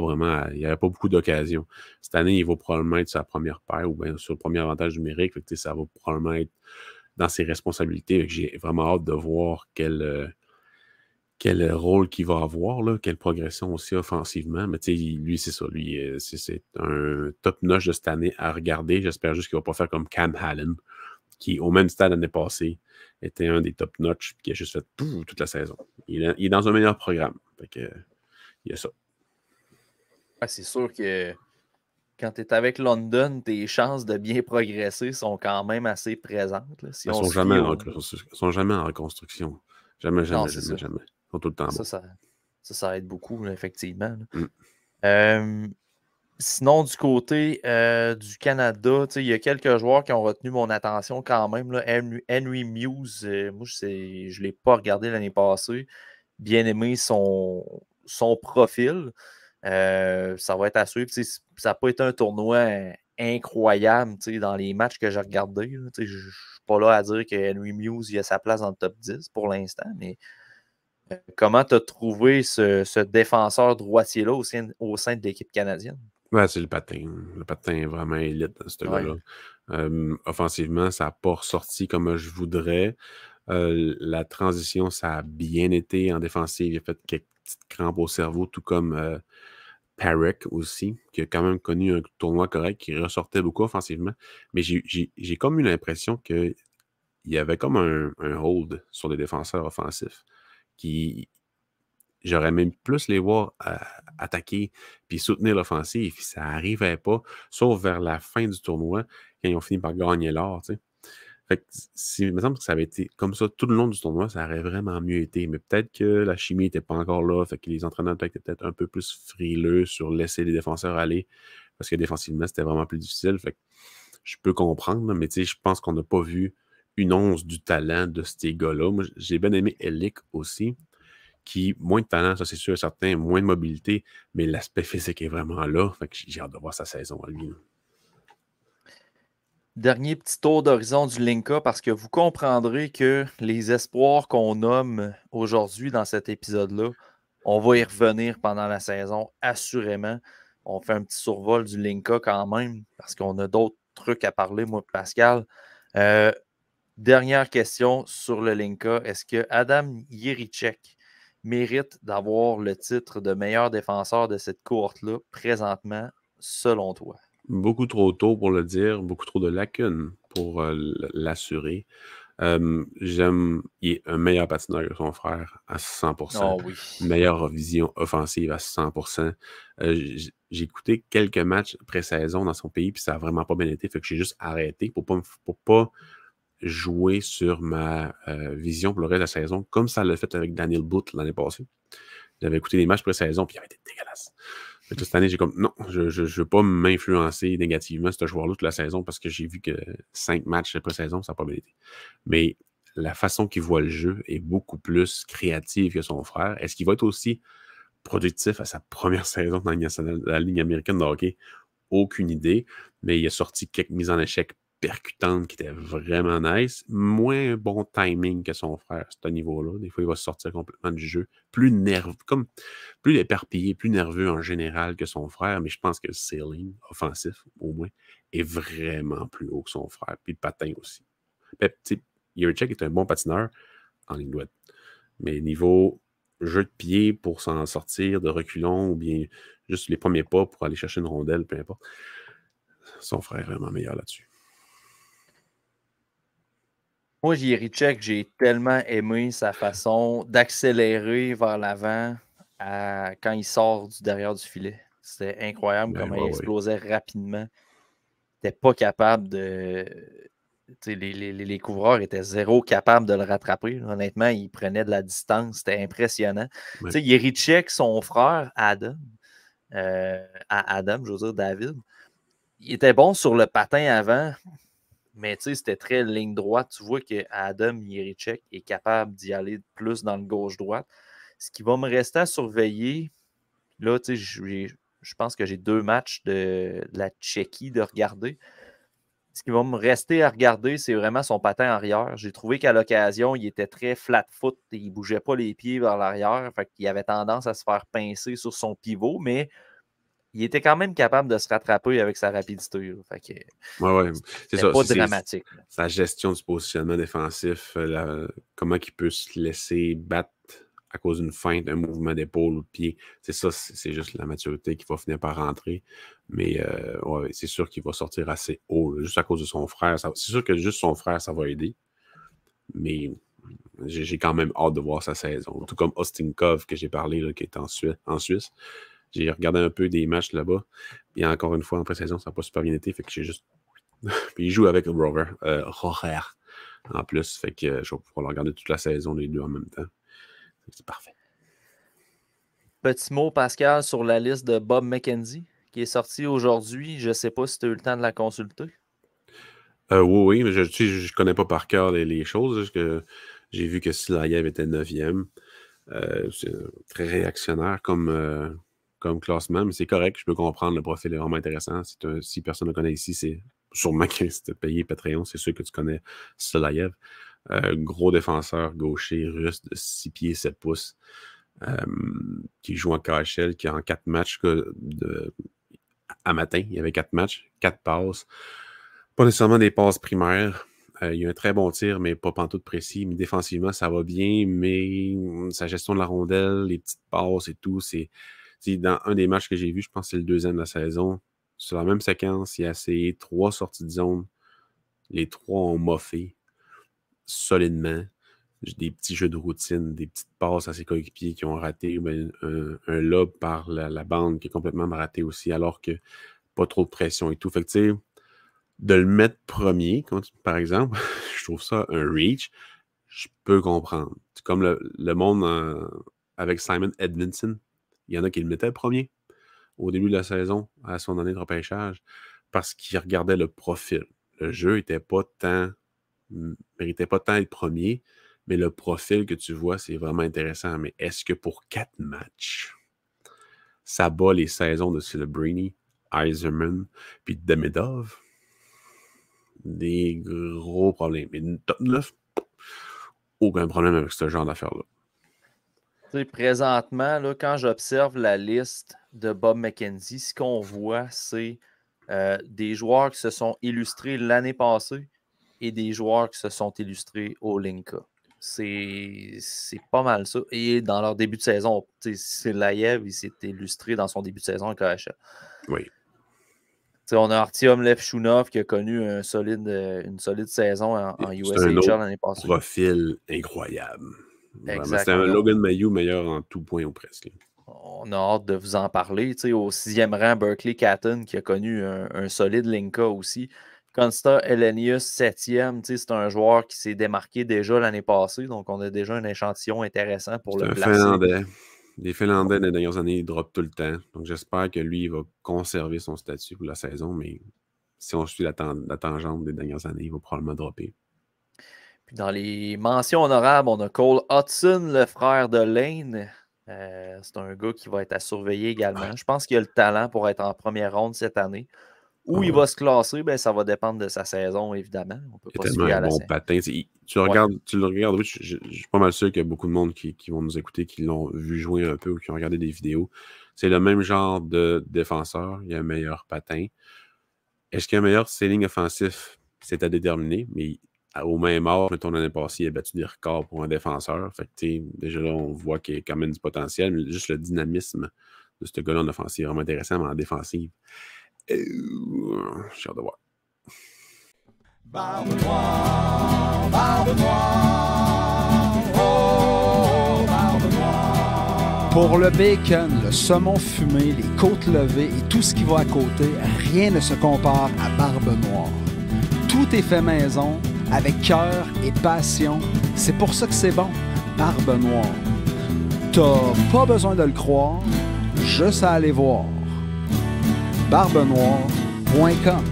beaucoup d'occasions. Cette année, il va probablement être sa première paire ou bien sur le premier avantage numérique. Fait que, ça va probablement être dans ses responsabilités. J'ai vraiment hâte de voir quel rôle qu'il va avoir, là, quelle progression aussi offensivement. Mais lui, c'est ça. Lui, c'est un top-notch de cette année à regarder. J'espère juste qu'il ne va pas faire comme Cam Allen, qui, au même stade l'année passée, était un des top-notch qui a juste fait toute la saison. Il est dans un meilleur programme. Fait que, il y a ça. Ouais, c'est sûr que quand tu es avec London, tes chances de bien progresser sont quand même assez présentes. Là, Ils ne sont jamais en reconstruction. Jamais. Ils sont tout le temps bons. Ça aide beaucoup, là, effectivement. Sinon, du côté du Canada, il y a quelques joueurs qui ont retenu mon attention quand même. Là. Henry Muse, moi, je ne l'ai pas regardé l'année passée. Bien aimé son profil. Ça va être à suivre. Ça n'a pas été un tournoi incroyable dans les matchs que j'ai regardés. Je ne suis pas là à dire que Henry Muse il a sa place dans le top 10 pour l'instant, mais comment tu as trouvé ce défenseur droitier-là au sein de l'équipe canadienne? Ouais, c'est le patin. Le patin est vraiment élite, ce gars-là. Offensivement, ça n'a pas ressorti comme je voudrais. La transition, ça a bien été en défensive. Il a fait quelques petites crampes au cerveau, tout comme Parek aussi, qui a quand même connu un tournoi correct, qui ressortait beaucoup offensivement. Mais j'ai comme eu l'impression qu'il y avait comme un hold sur les défenseurs offensifs. J'aurais même plus les voir attaquer puis soutenir l'offensive. Ça n'arrivait pas, sauf vers la fin du tournoi, quand ils ont fini par gagner l'or. Fait que il me semble que ça avait été comme ça tout le long du tournoi, ça aurait vraiment mieux été. Mais peut-être que la chimie n'était pas encore là, fait que les entraîneurs étaient peut-être un peu plus frileux sur laisser les défenseurs aller, parce que défensivement, c'était vraiment plus difficile. Fait que je peux comprendre, mais je pense qu'on n'a pas vu une once du talent de ces gars-là. Moi, j'ai bien aimé Elick aussi, qui, moins de talent, ça c'est sûr et certain, moins de mobilité, mais l'aspect physique est vraiment là. Fait que j'ai hâte de voir sa saison à lui. Dernier petit tour d'horizon du Linka, parce que vous comprendrez que les espoirs qu'on nomme aujourd'hui dans cet épisode-là, on va y revenir pendant la saison, assurément. On fait un petit survol du Linka quand même, parce qu'on a d'autres trucs à parler, moi et Pascal. Dernière question sur le Linka. Est-ce que Adam Jiříček mérite d'avoir le titre de meilleur défenseur de cette cohorte-là présentement, selon toi? Beaucoup trop tôt pour le dire, beaucoup trop de lacunes pour l'assurer. Il est un meilleur patineur que son frère à 100%. Oh oui. Meilleure vision offensive à 100%. J'ai écouté quelques matchs pré-saison dans son pays, puis ça n'a vraiment pas bien été. Fait que j'ai juste arrêté pour pas jouer sur ma vision pour le reste de la saison, comme ça l'a fait avec Daniel Booth l'année passée. J'avais écouté des matchs pré-saison, puis il avait été dégueulasse. Cette année, j'ai comme, non, je ne veux pas m'influencer négativement ce joueur-là toute la saison parce que j'ai vu que 5 matchs pré-saison, ça n'a pas bien été. Mais la façon qu'il voit le jeu est beaucoup plus créative que son frère. Est-ce qu'il va être aussi productif à sa première saison dans la Ligue américaine de hockey? Aucune idée, mais il a sorti quelques mises en échec percutantes qui étaient vraiment nice. Moins bon timing que son frère à ce niveau-là. Des fois, il va sortir complètement du jeu. Plus nerveux, plus éparpillé, plus nerveux en général que son frère, mais je pense que le ceiling offensif, au moins, est vraiment plus haut que son frère. Puis le patin aussi. Jiricek est un bon patineur en ligne droite. Mais niveau jeu de pied pour s'en sortir de reculons ou bien juste les premiers pas pour aller chercher une rondelle, peu importe, son frère est vraiment meilleur là-dessus. Moi, Jiricek, j'ai tellement aimé sa façon d'accélérer vers l'avant quand il sort du derrière du filet. C'était incroyable comment il explosait rapidement. Il n'était pas capable de... Les couvreurs étaient zéro capables de le rattraper. Honnêtement, il prenait de la distance. C'était impressionnant. Ouais. Jiricek, son frère, Adam, je veux dire David, il était bon sur le patin avant, mais c'était très ligne droite. Tu vois que Adam Jiricek est capable d'y aller plus dans le gauche-droite. Ce qui va me rester à surveiller, là, je pense que j'ai 2 matchs de la Tchéquie de regarder. Ce qui va me rester à regarder, c'est vraiment son patin arrière. J'ai trouvé qu'à l'occasion, il était très flat-foot et il ne bougeait pas les pieds vers l'arrière. Fait qu'il avait tendance à se faire pincer sur son pivot, mais il était quand même capable de se rattraper avec sa rapidité. Fait que c'est ça. Pas dramatique. Sa gestion du positionnement défensif, comment il peut se laisser battre à cause d'une feinte, un mouvement d'épaule ou de pied. C'est ça, c'est juste la maturité qui va finir par rentrer. Mais c'est sûr qu'il va sortir assez haut, là, juste à cause de son frère. C'est sûr que juste son frère, ça va aider. Mais j'ai quand même hâte de voir sa saison. Tout comme Ostinkov, que j'ai parlé, là, qui est en Suisse. J'ai regardé un peu des matchs là-bas. Et encore une fois, en pré-saison, ça n'a pas super bien été. Fait que j'ai juste... Puis il joue avec Rover en plus. Fait que je vais pouvoir le regarder toute la saison, les deux en même temps. C'est parfait. Petit mot, Pascal, sur la liste de Bob McKenzie, qui est sortie aujourd'hui. Je ne sais pas si tu as eu le temps de la consulter. Oui, mais je ne connais pas par cœur les choses. Que j'ai vu que Silayev était 9e. C'est très réactionnaire comme classement, mais c'est correct. Je peux comprendre. Le profil est vraiment intéressant. Si personne ne connaît ici, c'est sûrement que si tu as payé Patreon, c'est sûr que tu connais Silayev. Gros défenseur gaucher russe de 6 pieds 7 pouces qui joue en KHL, qui a en 4 matchs à matin. Il y avait 4 matchs, 4 passes. Pas nécessairement des passes primaires. Il y a un très bon tir, mais pas pantoute précis. Mais défensivement, ça va bien, mais sa gestion de la rondelle, les petites passes et tout, c'est dans un des matchs que j'ai vu, je pense que c'est le 2e de la saison. Sur la même séquence, il a essayé 3 sorties de zone. Les 3 ont moffé solidement. Des petits jeux de routine, des petites passes à ses coéquipiers qui ont raté, ou un lob par la bande qui est complètement raté aussi, alors que pas trop de pression et tout. Fait que tu sais, de le mettre premier, par exemple, je trouve ça un reach. Je peux comprendre. C'est comme le monde avec Simon Edmondson. Il y en a qui le mettaient premier au début de la saison, à son année de repêchage, parce qu'il regardait le profil. Le jeu méritait pas tant être premier, mais le profil que tu vois, c'est vraiment intéressant. Mais est-ce que pour 4 matchs, ça bat les saisons de Celebrini, Yzerman, puis Demidov? Des gros problèmes. Mais top 9, aucun problème avec ce genre d'affaires-là. Présentement, là, quand j'observe la liste de Bob McKenzie, ce qu'on voit, c'est des joueurs qui se sont illustrés l'année passée et des joueurs qui se sont illustrés au Linka. C'est pas mal ça. Et dans leur début de saison, Silayev, il s'est illustré dans son début de saison à KHL. Oui. On a Artyom Levchunov qui a connu une solide saison en USHL l'année passée. Profil incroyable. C'était un Logan Mailloux meilleur en tout point ou presque. On a hâte de vous en parler. Au 6e rang, Berkeley Catton qui a connu un solide Linka aussi. Consta Elenius, 7e, c'est un joueur qui s'est démarqué déjà l'année passée, donc on a déjà un échantillon intéressant pour le placer. Finlandais. Les Finlandais, des dernières années, ils droppent tout le temps. Donc j'espère que lui, il va conserver son statut pour la saison, mais si on suit la tangente des dernières années, il va probablement dropper. Puis dans les mentions honorables, on a Cole Hudson, le frère de Lane. C'est un gars qui va être à surveiller également. Je pense qu'il a le talent pour être en première ronde cette année. Où il va se classer, ça va dépendre de sa saison, évidemment. On peut pas se fier à un bon patin. Tu le regardes, oui, je suis pas mal sûr qu'il y a beaucoup de monde qui vont nous écouter, qui l'ont vu jouer un peu ou qui ont regardé des vidéos. C'est le même genre de défenseur. Il y a un meilleur patin. Est-ce qu'il y a un meilleur ceiling offensif? C'est à déterminer, mais au même âge, mettons, l'année passée, il a battu des records pour un défenseur. Fait que, déjà là, on voit qu'il y a quand même du potentiel, mais juste le dynamisme de ce gars-là en offensive est vraiment intéressant, mais en défensive, j'ai hâte de voir. Barbe noire, barbe noire, oh, barbe noire. Pour le bacon, le saumon fumé, les côtes levées et tout ce qui va à côté, rien ne se compare à Barbe Noire. Tout est fait maison, avec cœur et passion. C'est pour ça que c'est bon, Barbe Noire. T'as pas besoin de le croire, juste à aller voir. barbenoire.com.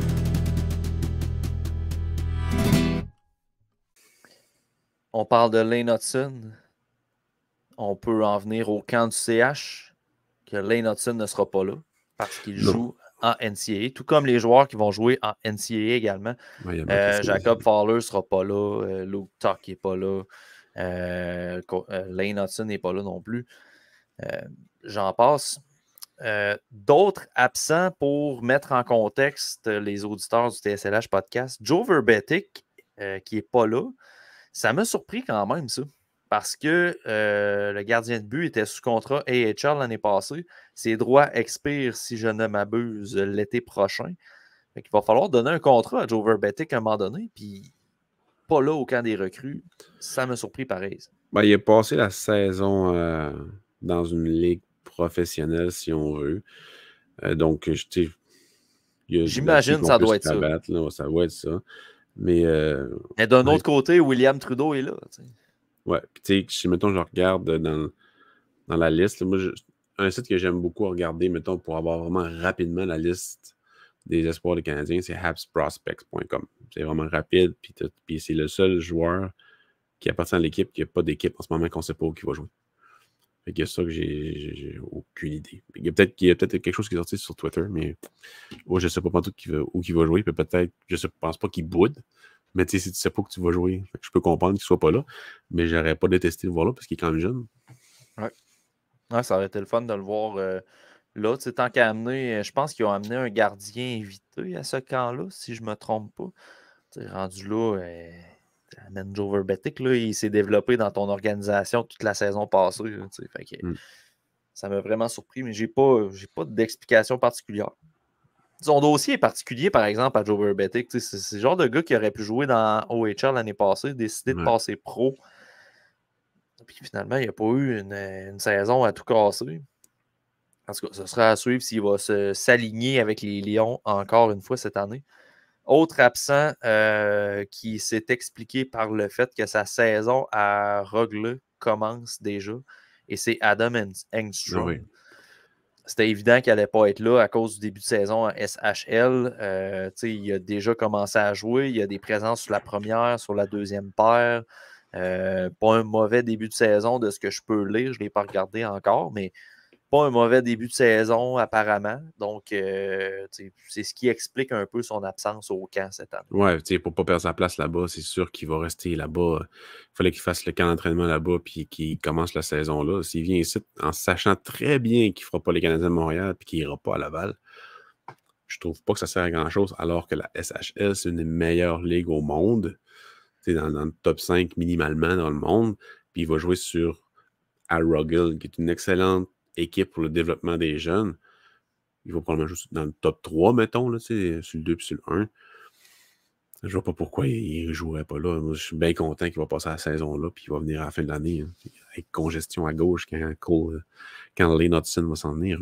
On parle de Lane Hudson. On peut en venir au camp du CH, que Lane Hudson ne sera pas là parce qu'il joue en NCAA, tout comme les joueurs qui vont jouer en NCAA également. Ouais, Jacob Fowler ne sera pas là, Luke Tuck n'est pas là, Lane Hudson n'est pas là non plus. J'en passe. D'autres absents pour mettre en contexte les auditeurs du TSLH podcast. Joe Verbetic, qui n'est pas là, ça m'a surpris quand même, ça. Parce que le gardien de but était sous contrat AHL l'année passée. Ses droits expirent, si je ne m'abuse, l'été prochain. Il va falloir donner un contrat à Joe Verbetic à un moment donné. Puis, pas là au camp des recrues. Ça m'a surpris pareil. Ben, il a passé la saison dans une ligue professionnelle, si on veut. Donc, j'imagine que ça doit être ça. Là, ça doit être ça. Mais d'un autre côté, William Trudeau est là. T'sais. Ouais, puis tu sais, si mettons, je regarde dans la liste, là, moi, un site que j'aime beaucoup regarder, mettons, pour avoir vraiment rapidement la liste des espoirs des Canadiens, c'est habsprospects.com. C'est vraiment rapide, puis c'est le seul joueur qui appartient à l'équipe qui n'a pas d'équipe en ce moment qu'on ne sait pas où il va jouer. Fait qu'il y a ça que j'ai aucune idée. Il y a peut-être quelque chose qui est sorti sur Twitter, mais je ne sais pas tout où il va jouer. Peut-être, je ne pense pas qu'il boude. Mais tu sais, si tu ne sais pas que tu vas jouer, je peux comprendre qu'il ne soit pas là. Mais je n'aurais pas détesté le voir là parce qu'il est quand même jeune. Ouais, ça aurait été le fun de le voir là. Tu sais, tant qu'à amener, je pense qu'ils ont amené un gardien invité à ce camp-là, si je ne me trompe pas. Tu sais, rendu là, amène Joe Verbetic, là, il s'est développé dans ton organisation toute la saison passée. Là, fait que, ça m'a vraiment surpris, mais j'ai pas d'explication particulière. Son dossier est particulier, par exemple, à Joe Verbetic. C'est le genre de gars qui aurait pu jouer dans OHL l'année passée, décider de passer pro. Puis finalement, il n'y a pas eu une saison à tout casser. En tout cas, ce sera à suivre s'il va s'aligner avec les Lions encore une fois cette année. Autre absent qui s'est expliqué par le fait que sa saison à Rögle commence déjà. Et c'est Adam Engstrom. Oui. C'était évident qu'il n'allait pas être là à cause du début de saison à SHL. Il a déjà commencé à jouer. Il a des présences sur la première, sur la deuxième paire. Pas un mauvais début de saison de ce que je peux lire. Je ne l'ai pas regardé encore, mais pas un mauvais début de saison apparemment. Donc, c'est ce qui explique un peu son absence au camp cette année. Ouais, pour ne pas perdre sa place là-bas, c'est sûr qu'il va rester là-bas. Il fallait qu'il fasse le camp d'entraînement là-bas puis qu'il commence la saison là. S'il vient ici en sachant très bien qu'il ne fera pas les Canadiens de Montréal et qu'il n'ira pas à Laval, je trouve pas que ça sert à grand-chose, alors que la SHL, c'est une des meilleures ligues au monde. Dans le top 5 minimalement dans le monde. Puis il va jouer à Rögle, qui est une excellente équipe pour le développement des jeunes. Il va probablement jouer dans le top 3, mettons, là, sur le 2 et sur le 1. Je ne vois pas pourquoi il ne jouerait pas là. Moi, je suis bien content qu'il va passer la saison là, puis il va venir à la fin de l'année avec congestion à gauche quand Lane Hudson va s'en venir.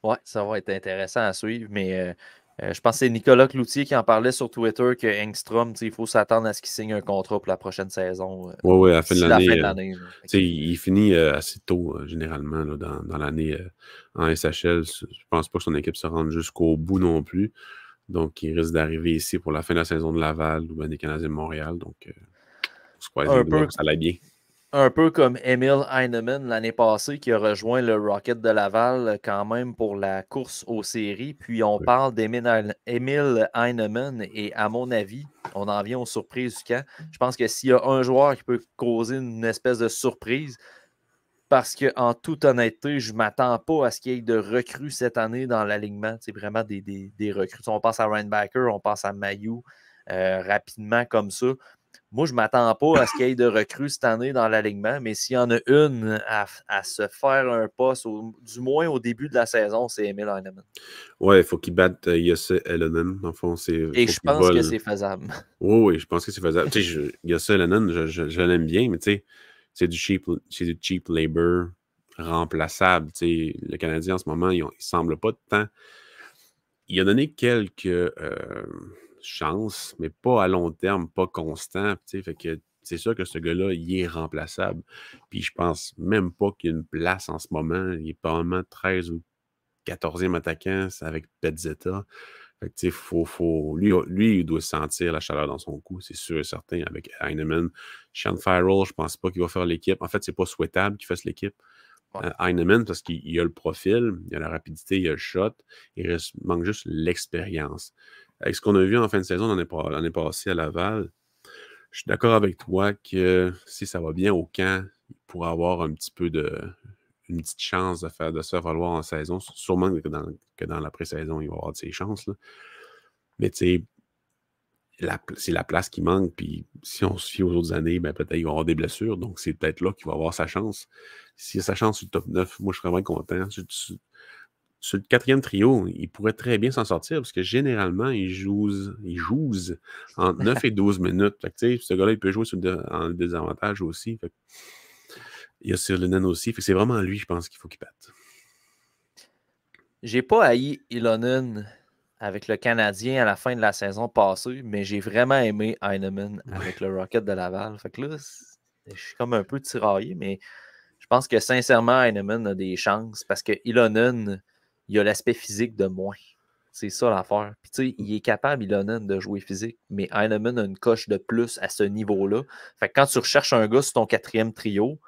Ouais, ça va être intéressant à suivre, mais je pense que c'est Nicolas Cloutier qui en parlait sur Twitter que Engstrom, il faut s'attendre à ce qu'il signe un contrat pour la prochaine saison. Oui, à la fin de l'année. Il finit assez tôt, généralement, là, dans l'année en SHL. Je pense pas que son équipe se rende jusqu'au bout non plus. Donc, il risque d'arriver ici pour la fin de la saison de Laval ou des Canadiens de Montréal. Donc, ça allait bien. Un peu comme Emil Heinemann l'année passée qui a rejoint le Rocket de Laval quand même pour la course aux séries. Puis on parle d'Emil Heinemann et à mon avis, on en vient aux surprises du camp. Je pense que s'il y a un joueur qui peut causer une espèce de surprise, parce qu'en toute honnêteté, je ne m'attends pas à ce qu'il y ait de recrues cette année dans l'alignement. C'est vraiment des recrues. On pense à Ryan Backer, on pense à Mayu. rapidement comme ça. Moi, je ne m'attends pas à ce qu'il y ait de recrues cette année dans l'alignement, mais s'il y en a une à se faire un poste, du moins au début de la saison, c'est Emil Heinemann. Ouais, il faut qu'il batte Jussi Halonen. En fond, et je pense que c'est faisable. Oui, je pense que c'est faisable. Tu sais, Jussi Halonen, je l'aime bien, mais tu sais, c'est du cheap labor remplaçable. Tu sais, le Canadien, en ce moment, il ne semble pas tant. Il a donné quelques chances, mais pas à long terme, pas constant. Tu sais, fait que c'est sûr que ce gars-là, il est remplaçable. Puis je pense même pas qu'il y a une place en ce moment. Il est probablement 13 ou 14e attaquant avec Pezzetta. Fait que, tu sais, lui, il doit sentir la chaleur dans son cou, c'est sûr et certain, avec Heinemann. Sean Farrell, je pense pas qu'il va faire l'équipe. En fait, c'est pas souhaitable qu'il fasse l'équipe. Ouais. Heinemann, parce qu'il a le profil, il a la rapidité, il a le shot, il manque juste l'expérience. Avec ce qu'on a vu en fin de saison l'année passée à Laval, je suis d'accord avec toi que si ça va bien au camp, il pourra avoir un petit peu une petite chance de se faire valoir en saison. Sûrement que dans la pré-saison, il va avoir de ses chances. Là. Mais tu sais, c'est la place qui manque. Puis si on se fie aux autres années, ben, peut-être qu'il va avoir des blessures. Donc c'est peut-être là qu'il va avoir sa chance. S'il a sa chance sur le top 9, moi je serais vraiment content. Sur le 4e trio, il pourrait très bien s'en sortir parce que généralement, il joue entre 9 et 12 minutes. Fait que, tu sais, ce gars-là, il peut jouer en désavantage aussi. Fait que, il y a Sirlinen aussi. Fait que c'est vraiment lui, je pense, qu'il faut qu'il batte. J'ai pas haï Ilonen avec le Canadien à la fin de la saison passée, mais j'ai vraiment aimé Heinemann avec le Rocket de Laval. Fait que là, je suis comme un peu tiraillé, mais je pense que sincèrement, Heinemann a des chances parce que Ilonen, il a l'aspect physique de moins. C'est ça l'affaire. Puis tu sais, il est capable, Ilonen, de jouer physique, mais Heinemann a une coche de plus à ce niveau-là. Fait que quand tu recherches un gars sur ton 4e trio,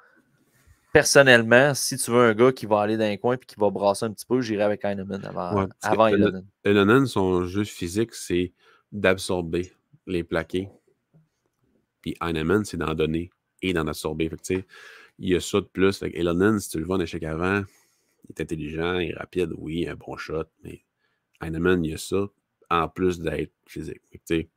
personnellement, si tu veux un gars qui va aller dans les coins et qui va brasser un petit peu, j'irai avec Heinemann avant Ilonen. Ilonen, son jeu physique, c'est d'absorber les plaqués. Puis Heinemann, c'est d'en donner et d'en absorber. Fait que, tu sais, il y a ça de plus. Fait que Ilonen, si tu le vois en échec avant, il est intelligent, il est rapide, oui, un bon shot, mais Heinemann, il y a ça en plus d'être physique. Fait que, tu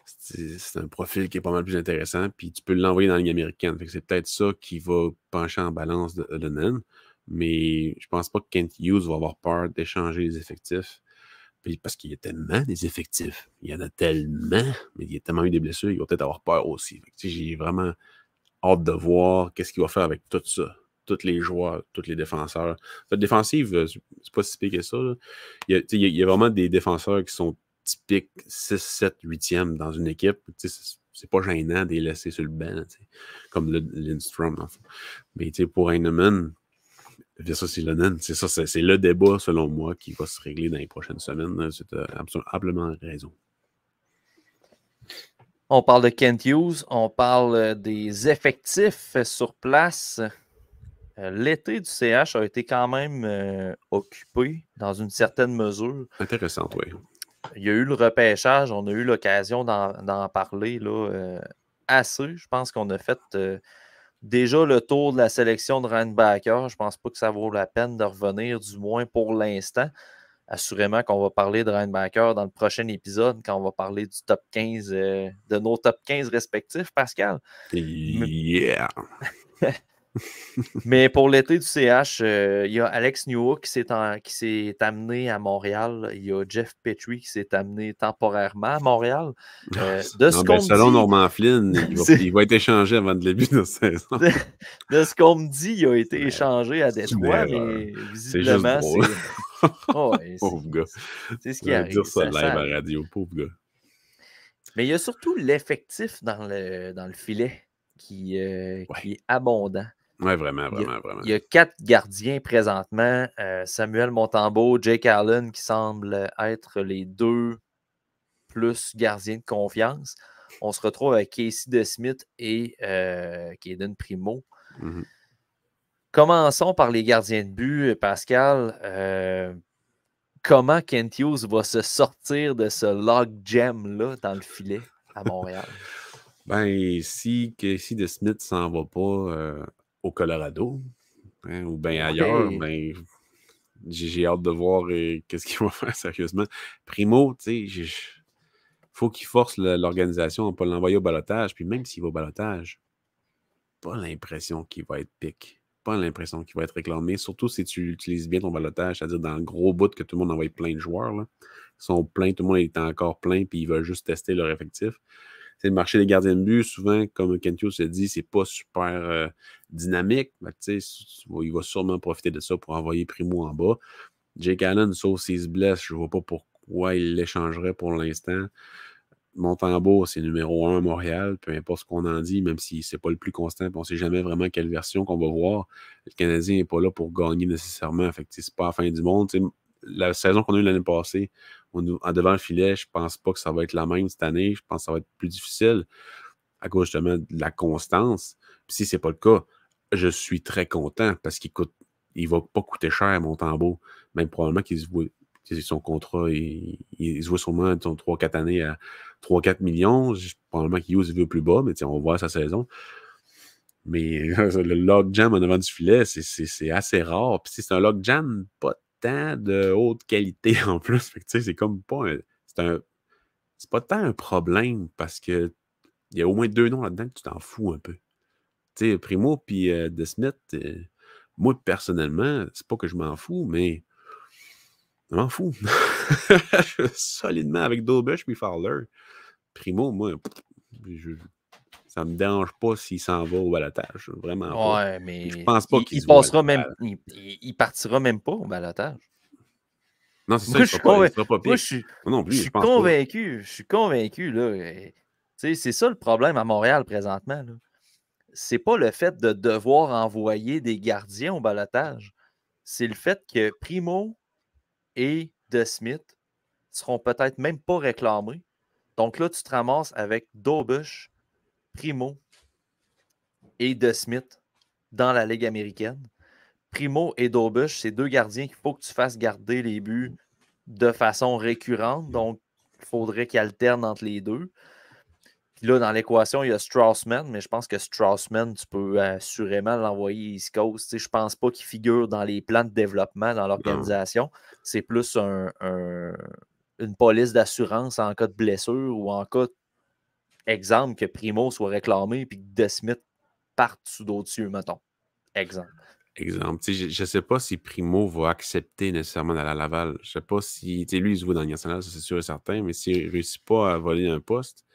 sais, c'est un profil qui est pas mal plus intéressant, puis tu peux l'envoyer dans la Ligue américaine. Fait que c'est peut-être ça qui va pencher en balance de Halonen, mais je pense pas que Kent Hughes va avoir peur d'échanger les effectifs, puis parce qu'il y a tellement des effectifs. Il y en a tellement, mais il y a tellement eu des blessures, il va peut-être avoir peur aussi. Fait que, j'ai vraiment hâte de voir qu'est-ce qu'il va faire avec tout ça. Tous les joueurs, tous les défenseurs. Cette défensive, c'est pas si pire que ça. Là. Il y a vraiment des défenseurs qui sont typiques 6, 7, 8e dans une équipe. C'est pas gênant de les laisser sur le banc, comme Lindstrom. Mais pour Heinemann, versus Ilonen, c'est ça, c'est le débat, selon moi, qui va se régler dans les prochaines semaines. C'est amplement raison. On parle de Kent Hughes, on parle des effectifs sur place. L'été du CH a été quand même occupé dans une certaine mesure. Intéressante, oui. Il y a eu le repêchage, on a eu l'occasion d'en parler là, assez. Je pense qu'on a fait déjà le tour de la sélection de Reinbacker. Je ne pense pas que ça vaut la peine de revenir, du moins pour l'instant. Assurément qu'on va parler de Reinbacker dans le prochain épisode, quand on va parler du top 15, de nos top 15 respectifs, Pascal. Yeah! Mais pour l'été du CH, il y a Alex Newhook qui s'est amené à Montréal. Il y a Jeff Petrie qui s'est amené temporairement à Montréal. Selon Norman Flynn, il va être échangé avant le début de la saison. De ce qu'on me dit, il a été échangé à Détroit, mais visiblement, c'est... Oh, pauvre gars. C'est ce qui arrive. Dire ça live à la radio, pauvre gars. Mais il y a surtout l'effectif dans le filet qui est abondant. Oui, vraiment. Il y a 4 gardiens présentement. Samuel Montembeault, Jake Allen qui semblent être les 2 plus gardiens de confiance. On se retrouve avec Casey DeSmith et Kaden Primo. Mm-hmm. Commençons par les gardiens de but, Pascal. Comment Kent Hughes va se sortir de ce logjam-là dans le filet à Montréal? Ben, si Casey DeSmith s'en va pas au Colorado, hein, ou bien ailleurs, ben, j'ai hâte de voir qu'est-ce qu'il va faire sérieusement. Primo, tu sais, faut qu'il force l'organisation à ne pas l'envoyer au ballottage. Puis même s'il va au ballottage, pas l'impression qu'il va être pick. Pas l'impression qu'il va être réclamé. Surtout si tu utilises bien ton ballottage, c'est-à-dire dans le gros bout que tout le monde envoie plein de joueurs. Là. Ils sont pleins, tout le monde est encore plein, puis ils veulent juste tester leur effectif. C'est le marché des gardiens de but, souvent, comme Kentio se dit, c'est pas super dynamique. Mais, il va sûrement profiter de ça pour envoyer Primo en bas. Jake Allen, sauf s'il se blesse, je ne vois pas pourquoi il l'échangerait pour l'instant. Montembeault, c'est numéro 1 à Montréal, peu importe ce qu'on en dit, même si c'est pas le plus constant, on ne sait jamais vraiment quelle version qu'on va voir. Le Canadien n'est pas là pour gagner nécessairement. Fait que c'est pas la fin du monde. La saison qu'on a eue l'année passée, en devant le filet, je pense pas que ça va être la même cette année. Je pense que ça va être plus difficile à cause justement de la constance. Puis si c'est pas le cas, je suis très content parce il va pas coûter cher à Montembeault. Même probablement qu'il se voit son contrat, il se voit sûrement 3-4 années à 3-4 millions. Probablement qu'il use le plus bas, mais on va voir sa saison. Mais le logjam en avant du filet, c'est assez rare. Puis c'est un logjam pas tant de haute qualité en plus. Fait que, c'est comme pas c'est pas tant un problème parce que il y a au moins 2 noms là-dedans que tu t'en fous un peu. Tu sais, Primo puis De Smith, moi personnellement, c'est pas que je m'en fous, mais je m'en fous. Solidement avec Dobush puis Fowler. Primo, moi, ça me dérange pas s'il s'en va au balotage. Vraiment pas. Ouais, mais je pense pas qu'il il se passera voit même. Il partira même pas au balotage. Non, c'est ça, Moi, il sera pas moi, pique. Moi non plus, je je pense pas. suis convaincu, là. C'est ça le problème à Montréal présentement. C'est pas le fait de devoir envoyer des gardiens au balotage. C'est le fait que Primo et De Smith seront peut-être même pas réclamés. Donc là, tu te ramasses avec Dobush, Primo et De Smith dans la Ligue américaine. Primo et Dobush, c'est 2 gardiens qu'il faut que tu fasses garder les buts de façon récurrente. Donc, il faudrait qu'ils alternent entre les deux. Puis là, dans l'équation, il y a Straussman, mais je pense que Straussman, tu peux assurément l'envoyer East Coast. Je ne pense pas qu'il figure dans les plans de développement dans l'organisation. C'est plus une police d'assurance en cas de blessure ou en cas, exemple, que Primo soit réclamé puis que De Smith parte sous d'autres cieux, mettons. Exemple. Je ne sais pas si Primo va accepter nécessairement d'aller à Laval. Je ne sais pas si. Lui, il se voit dans le national, ça c'est sûr et certain, mais s'il ne réussit pas à voler un poste,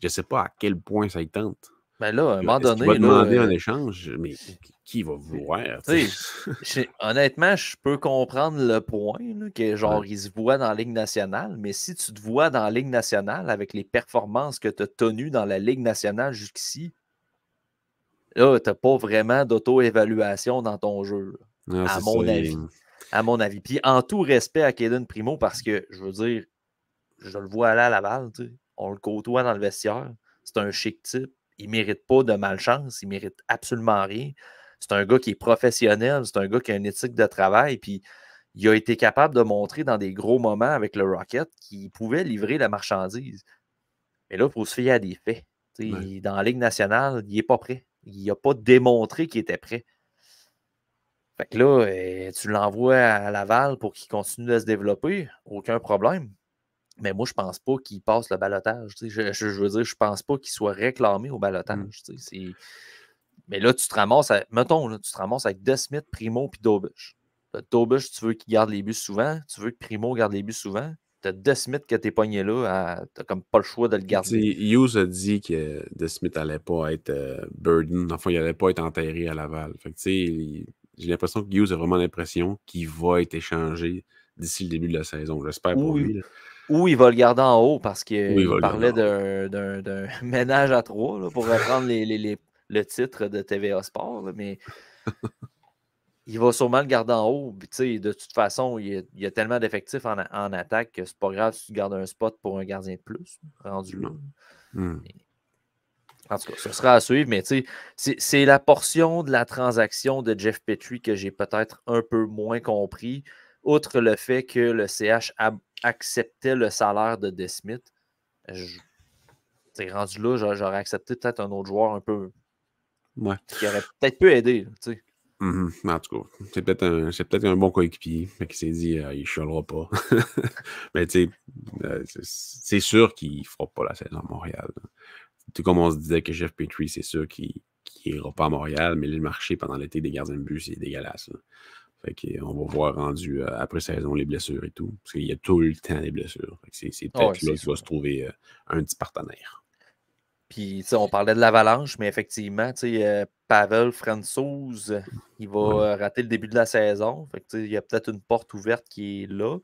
je ne sais pas à quel point ça y tente. Ben là, à un moment donné. Il va demander un échange, mais qui va vouloir? Honnêtement, je peux comprendre le point, là, que genre, il se voit dans la Ligue nationale, mais si tu te vois dans la Ligue nationale avec les performances que tu as tenues dans la Ligue nationale jusqu'ici, là, tu n'as pas vraiment d'auto-évaluation dans ton jeu, non, à mon avis. À mon avis. Puis en tout respect à Kaden Primo, parce que, je veux dire, je le vois aller à Laval, on le côtoie dans le vestiaire. C'est un chic type. Il ne mérite pas de malchance. Il ne mérite absolument rien. C'est un gars qui est professionnel. C'est un gars qui a une éthique de travail. Puis il a été capable de montrer dans des gros moments avec le Rocket qu'il pouvait livrer la marchandise. Mais là, il faut se fier à des faits. Dans la Ligue nationale, il n'est pas prêt. Il n'a pas démontré qu'il était prêt. Fait que là, tu l'envoies à Laval pour qu'il continue de se développer. Aucun problème. Mais moi, je ne pense pas qu'il passe le balotage. Je veux dire, je ne pense pas qu'il soit réclamé au balotage. Mais là, tu te ramasses, tu te ramasses avec De Smith, Primo et Dobush. Dobush, tu veux qu'il garde les buts souvent. Tu veux que Primo garde les buts souvent. Tu as De Smith que tu es pogné là. Tu n'as comme pas le choix de le garder. Hughes a dit que De Smith n'allait pas être burden. Enfin, il n'allait pas être enterré à Laval. Fait que, j'ai l'impression que Hughes a vraiment l'impression qu'il va être échangé d'ici le début de la saison. J'espère pour lui. Là. Ou il va le garder en haut parce qu'il parlait d'un ménage à 3 là, pour reprendre le titre de TVA Sport. Là, mais il va sûrement le garder en haut. Puis, de toute façon, il y a tellement d'effectifs en attaque que c'est pas grave si tu gardes un spot pour un gardien de plus. Rendu là. Mais, en tout cas, ce sera à suivre. Mais c'est la portion de la transaction de Jeff Petrie que j'ai peut-être un peu moins compris. Outre le fait que le CH acceptait le salaire de De Smith, rendu là, j'aurais accepté peut-être un autre joueur un peu qui aurait peut-être pu aider. En tout cas, c'est peut-être un bon coéquipier. Fait qu'il s'est dit, il ne chialera pas. Mais tu sais, c'est sûr qu'il ne fera pas la saison à Montréal. Tout comme on se disait que Jeff Petrie, c'est sûr qu'il n'ira pas à Montréal, mais le marché pendant l'été des gardiens de but, c'est dégueulasse. Là. Fait qu'on va voir rendu après saison les blessures et tout. Parce qu'il y a tout le temps des blessures. Fait que c'est peut-être là qu'il va se trouver un petit partenaire. Puis, on parlait de l'Avalanche, mais effectivement, Pavel Francouz, il va rater le début de la saison. Fait que, il y a peut-être une porte ouverte qui est là.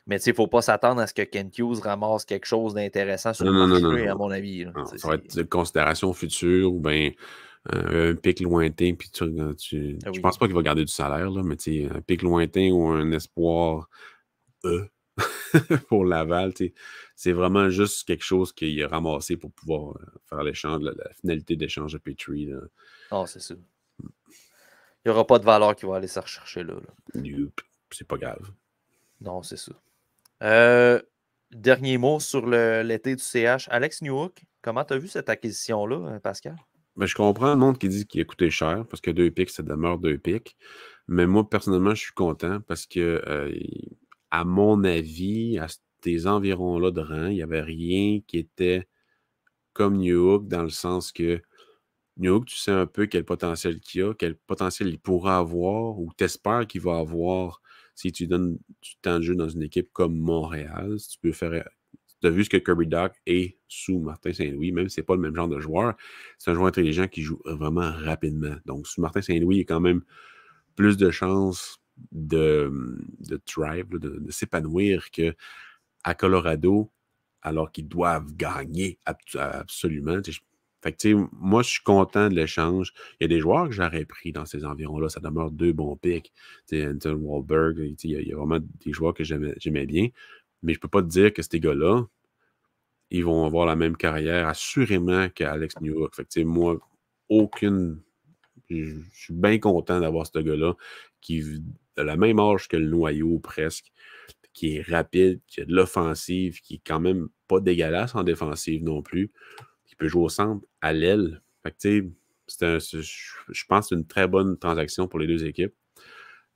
Mais il ne faut pas s'attendre à ce que Kent Hughes ramasse quelque chose d'intéressant sur le marché, à mon avis. Là. Ça va être de considération future ou bien un pic lointain. Puis je pense pas qu'il va garder du salaire, là, mais un pic lointain ou un espoir pour Laval, c'est vraiment juste quelque chose qu'il a ramassé pour pouvoir faire l'échange, la finalité d'échange de Petrie. Non, c'est ça. Il n'y aura pas de valeur qui va aller se rechercher là. Nope. C'est pas grave. Non, c'est ça. Dernier mot sur l'été du CH. Alex Newhook, comment tu as vu cette acquisition-là, Pascal? Ben, je comprends le monde qui dit qu'il a coûté cher parce que 2 pics, ça demeure 2 pics. Mais moi, personnellement, je suis content parce que, à mon avis, à ces environs-là de rang, il n'y avait rien qui était comme Newhook dans le sens que Newhook, tu sais un peu quel potentiel qu'il a, quel potentiel il pourra avoir ou t'espères qu'il va avoir si tu donnes du temps de jeu dans une équipe comme Montréal. Si tu peux faire. Tu as vu ce que Kirby Dach est sous Martin Saint-Louis, même si ce n'est pas le même genre de joueur. C'est un joueur intelligent qui joue vraiment rapidement. Donc, sous Martin Saint-Louis, il y a quand même plus de chances de thrive, de s'épanouir qu'à Colorado, alors qu'ils doivent gagner absolument. Fait que, moi, je suis content de l'échange. Il y a des joueurs que j'aurais pris dans ces environs-là. Ça demeure 2 bons picks. Anton Wahlberg, il y a vraiment des joueurs que j'aimais bien. Mais je ne peux pas te dire que ces gars-là, ils vont avoir la même carrière assurément qu'Alex Newhook. Fait que, moi, je suis bien content d'avoir ce gars-là qui a le même âge que le noyau presque, qui est rapide, qui a de l'offensive, qui est quand même pas dégueulasse en défensive non plus. Qui peut jouer au centre, à l'aile. Fait que, je pense que c'est une très bonne transaction pour les deux équipes.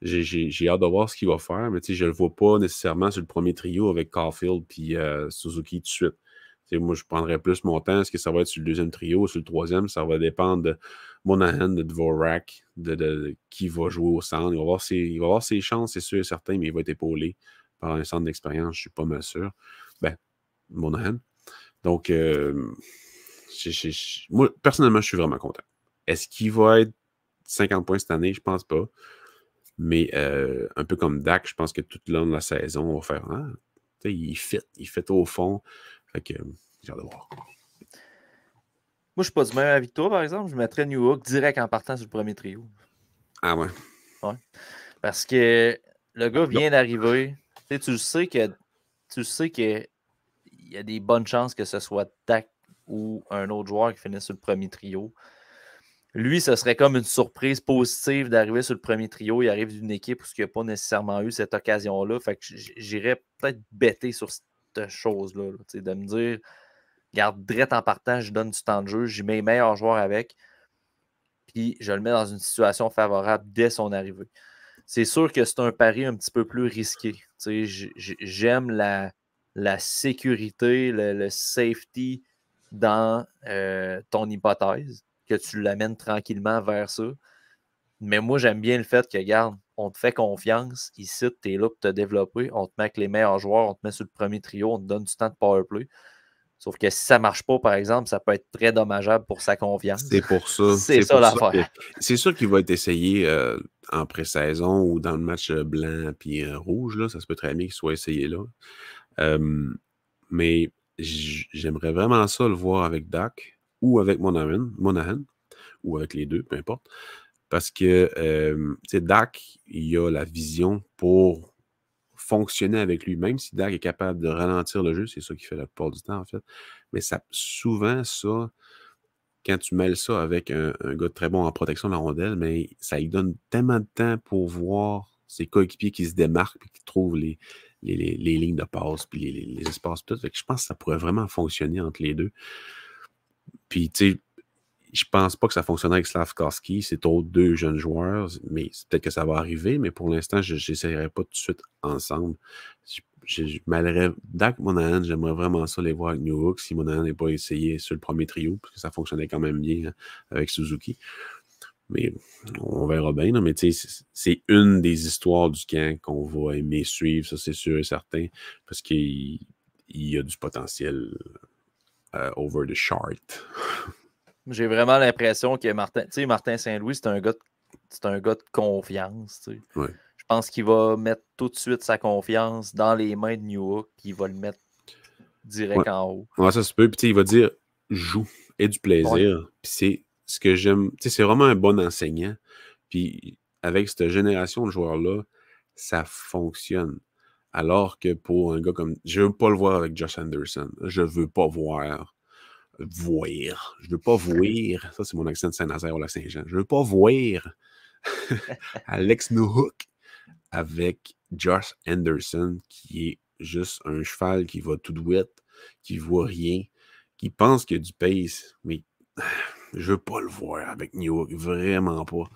J'ai hâte de voir ce qu'il va faire, mais je ne le vois pas nécessairement sur le premier trio avec Caulfield et Suzuki tout de suite. Moi, je prendrais plus mon temps. Est-ce que ça va être sur le deuxième trio ou sur le troisième? Ça va dépendre de Monahan, de Dvorak, de qui va jouer au centre. Il va avoir ses chances, c'est sûr et certain, mais il va être épaulé par un centre d'expérience, je suis pas mal sûr. Monahan. Donc, moi, personnellement, je suis vraiment content. Est-ce qu'il va être 50 points cette année? Je pense pas. Mais un peu comme Dak, je pense que tout le long de la saison, on va faire il fit au fond. Fait que j'ai hâte de voir. Moi, je ne suis pas du même avis que toi, par exemple. Je mettrais Newhook direct en partant sur le premier trio. Ah ouais? Ouais. Parce que le gars vient d'arriver. Tu sais qu'il y a des bonnes chances que ce soit Dak ou un autre joueur qui finisse sur le premier trio. Lui, ce serait comme une surprise positive d'arriver sur le premier trio. Il arrive d'une équipe où il n'a pas nécessairement eu cette occasion-là. Fait que j'irais peut-être bêter sur cette chose-là. De me dire, garde direct en partant, je donne du temps de jeu, j'y mets les meilleurs joueurs avec, puis je le mets dans une situation favorable dès son arrivée. C'est sûr que c'est un pari un petit peu plus risqué. J'aime la sécurité, le safety dans ton hypothèse, que tu l'amènes tranquillement vers ça. Mais moi, j'aime bien le fait que, regarde, on te fait confiance. Ici, tu es là pour te développer. On te met avec les meilleurs joueurs, on te met sur le premier trio, on te donne du temps de powerplay. Sauf que si ça ne marche pas, par exemple, ça peut être très dommageable pour sa confiance. C'est pour ça. C'est ça l'affaire. C'est sûr qu'il va être essayé en pré-saison ou dans le match blanc puis rouge. Là, ça se peut très bien qu'il soit essayé là. Mais j'aimerais vraiment ça le voir avec Dak ou avec Monahan ou avec les deux, peu importe. Parce que Dak, il a la vision pour fonctionner avec lui, même si Dak est capable de ralentir le jeu, c'est ça qu'il fait la plupart du temps, en fait. Mais souvent, quand tu mêles ça avec un gars très bon en protection de la rondelle, mais ça lui donne tellement de temps pour voir ses coéquipiers qui se démarquent et qui trouvent les lignes de passe puis les espaces tout. Fait que je pense que ça pourrait vraiment fonctionner entre les deux. Puis, tu sais, Je pense pas que ça fonctionnerait avec Slavkovski. C'est deux jeunes joueurs, mais peut-être que ça va arriver, mais pour l'instant, je n'essayerai pas tout de suite ensemble. Dak Monahan, j'aimerais vraiment ça les voir avec Newhook si Monahan n'est pas essayé sur le premier trio, parce que ça fonctionnait quand même bien hein, avec Suzuki. Mais on verra bien. Là, mais c'est une des histoires du camp qu'on va aimer suivre, ça c'est sûr et certain, parce qu'il y a du potentiel over the chart. J'ai vraiment l'impression que Martin Saint-Louis, c'est un gars de confiance. Ouais. Je pense qu'il va mettre tout de suite sa confiance dans les mains de Newhook, puis il va le mettre direct en haut. Ouais, ça se peut. Puis il va dire joue, aie du plaisir. Ouais. Puis c'est ce que j'aime. C'est vraiment un bon enseignant. Puis avec cette génération de joueurs-là, ça fonctionne. Alors que pour un gars comme. Je ne veux pas le voir avec Josh Anderson. Je ne veux pas voir. Je veux pas voir. Ça, c'est mon accent de Saint-Nazaire au Lac-Saint-Jean. Je veux pas voir Alex Newhook avec Josh Anderson, qui est juste un cheval qui va tout douette, qui voit rien, qui pense qu'il y a du pace, mais je veux pas le voir avec Newhook, vraiment pas.